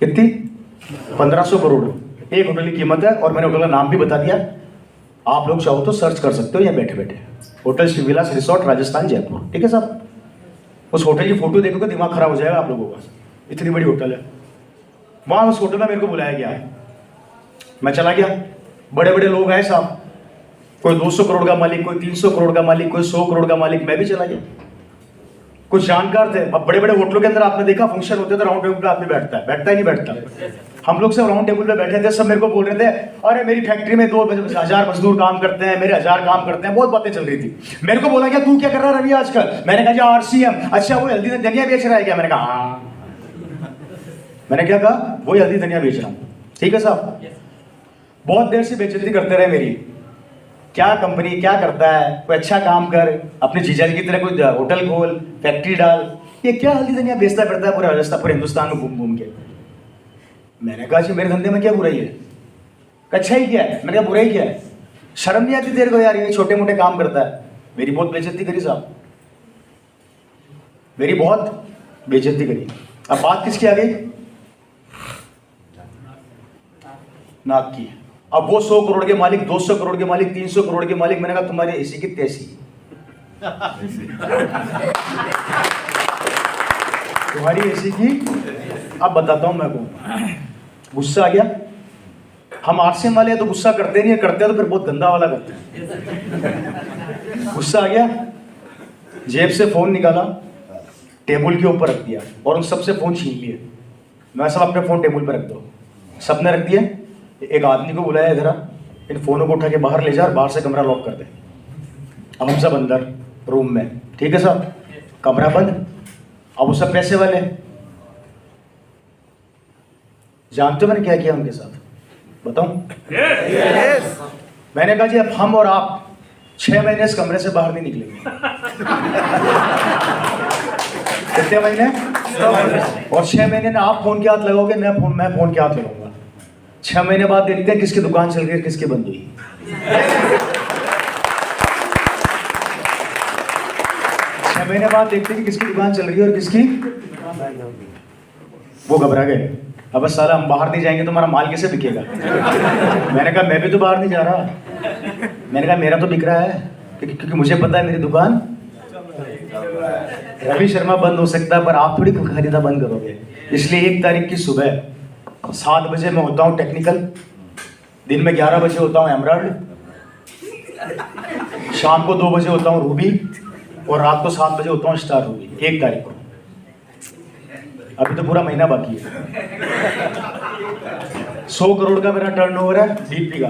कितनी? 1500 करोड़ एक होटल की कीमत है। और मैंने होटल का नाम भी बता दिया, आप लोग चाहो तो सर्च कर सकते हो यहाँ बैठे बैठे, होटल शिव विलास रिसोर्ट राजस्थान जयपुर, ठीक है साहब। उस होटल की फोटो देखोगे दिमाग खराब हो जाएगा आप लोगों का, इतनी बड़ी होटल है। वहां उस होटल में मेरे को बुलाया गया है, मैं चला गया। बड़े बड़े लोग आए साहब, कोई 200 करोड़ का मालिक, कोई 300 करोड़ का मालिक, कोई 100 करोड़ का मालिक, मैं भी चला गया। कुछ जानकार थे। अब बड़े बड़े होटलों के अंदर आपने देखा फंक्शन होते थे, राउंड टेबल पे आदमी बैठता है, बैठता ही नहीं बैठता। हम लोग सब राउंड टेबल पे बैठे थे, सब मेरे को बोल रहे थे, अरे मेरी फैक्ट्री में 2000 मजदूर काम करते हैं, मेरे 1000 काम करते हैं, बहुत बातें चल रही थी। मेरे को बोला क्या, तू क्या कर रहा है रवि आजकल? मैंने कहा जी आरसीएम। अच्छा वो हल्दी धनिया बेच रहा है क्या? मैंने कहा हाँ। मैंने क्या कहा? वही हल्दी धनिया बेच रहा हूँ, ठीक है साहब। बहुत देर से बेइज्जती करते रहे मेरी, क्या कंपनी क्या करता है, कोई अच्छा काम कर, अपने जीजा जी की तरह कोई होटल खोल, फैक्ट्री डाल, ये क्या हल्दी धनिया बेचता फिरता है पूरे राजस्थान पूरे हिंदुस्तान में घूम घूम के। मैंने कहा जी मेरे धंधे में क्या बुराई है? अच्छा ही क्या है? मैंने कहा बुराई क्या है? शर्म नहीं आती तेरे को यार, ये छोटे मोटे काम करता है। मेरी बहुत बेइज्जती करी साहब, मेरी बहुत बेइज्जती करी। अब बात किसकी आ गई? नाक की। अब वो 100 करोड़ के मालिक, 200 करोड़ के मालिक, 300 करोड़ के मालिक, मैंने कहा तुम्हारी ऐसी की तैसी, तुम्हारी ऐसी की। अब बताता हूं मैं को, गुस्सा आ गया। हम आरसीएम वाले तो गुस्सा करते नहीं, करते तो फिर बहुत गंदा वाला करते हैं। गुस्सा आ गया, जेब से फोन निकाला, टेबल के ऊपर रख दिया और उन सबसे फोन छीन लिए। मैं सब अपने फोन टेबल पर रख दो, सबने रख दिए। एक आदमी को बुलाया, इधर इन फोनों को उठा के बाहर ले जा और बाहर से कमरा लॉक कर दे। अब हम सब अंदर रूम में, ठीक है साहब, कमरा बंद। अब वो सब पैसे वाले, जानते हो मैंने क्या किया उनके साथ? बताऊं? मैंने कहा जी अब हम और आप 6 महीने इस कमरे से बाहर नहीं निकलेंगे। कितने महीने? और 6 महीने ना आप फोन के हाथ लगाओगे, मैं फोन के हाथ लगाऊंगा। 6 महीने बाद देखते हैं किसकी दुकान चल रही है, किसकी बंद हुई। 6 महीने बाद देखते हैं कि किसकी दुकान चल रही है और किसकी। वो घबरा गए, अब साला हम बाहर नहीं जाएंगे तो हमारा माल कैसे बिकेगा? मैंने कहा मैं भी तो बाहर नहीं जा रहा। मैंने कहा मेरा तो बिक रहा है, क्योंकि मुझे पता है मेरी दुकान। रवि शर्मा बंद हो सकता है पर आप थोड़ी खरीदा बंद करोगे। इसलिए 1 तारीख की सुबह 7 बजे मैं होता हूँ टेक्निकल, दिन में 11 बजे होता हूँ एमराल्ड, शाम को 2 बजे होता हूँ रूबी, और रात को 7 बजे होता हूँ स्टार रूबी। 1 तारीख को, अभी तो पूरा महीना बाकी है। 100 करोड़ का मेरा टर्नओवर है डीपी का।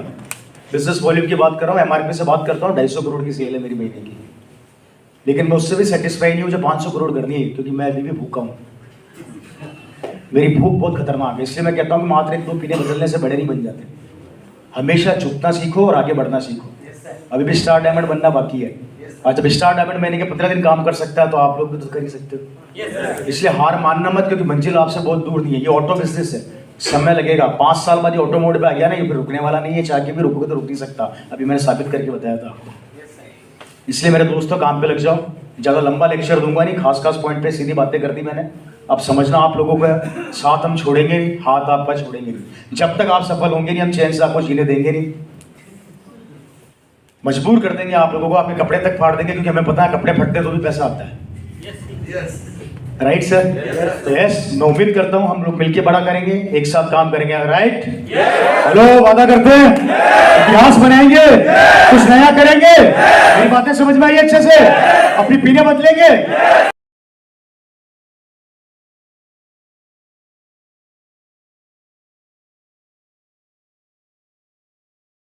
बिजनेस वॉल्यूम की बात कर रहा हूँ, एमआरपी से बात करता हूँ, 250 करोड़ की सेल है मेरी महीने की। लेकिन मैं उससे भी सेटिस्फाई नहीं हूँ, मुझे 500 करोड़ करनी है, क्योंकि मैं अभी भी भूखा हूँ। मेरी भूख बहुत खतरनाक है, इसलिए मैं कहता हूँ कि मात्र 1-2 पीने बदलने से बड़े नहीं बन जाते। हमेशा झुकना सीखो और आगे बढ़ना सीखो। अभी भी स्टार डायमंड बनना बाकी है, और जब स्टार डायमंड महीने के 15 दिन काम कर सकता है तो आप लोग भी तो कर ही सकते हो। इसलिए हार मानना मत, क्योंकि मंजिल आपसे बहुत दूर नहीं है। ये ऑटो बिजनेस है, समय लगेगा। 5 साल बाद ये ऑटो मोड पे आ गया ना, ये फिर रुकने वाला नहीं है। चाह के भी रुकोगे तो रुक नहीं सकता, अभी मैंने साबित करके बताया था आपको। इसलिए मेरे दोस्तों काम पे लग जाओ। ज़्यादा लंबा लेक्चर दूंगा नहीं, खास खास पॉइंट पे सीधी बातें कर दी मैंने। अब समझना आप लोगों का, साथ हम छोड़ेंगे नहीं, हाथ आपका छोड़ेंगे नहीं। जब तक आप सफल होंगे नहीं, हम चैन से आपको जीने देंगे नहीं। मजबूर कर देंगे आप लोगों को, आपके कपड़े तक फाड़ देंगे, क्योंकि हमें पता है कपड़े फटते तो भी पैसा आता है। Right sir? तो यस, मैं उम्मीद करता हूँ हम लोग मिलके बड़ा करेंगे, एक साथ काम करेंगे। राइट? हेलो, वादा करते हैं इतिहास बनाएंगे, कुछ नया करेंगे। मेरी बातें समझ में आई अच्छे से? अपनी पीने बदलेंगे।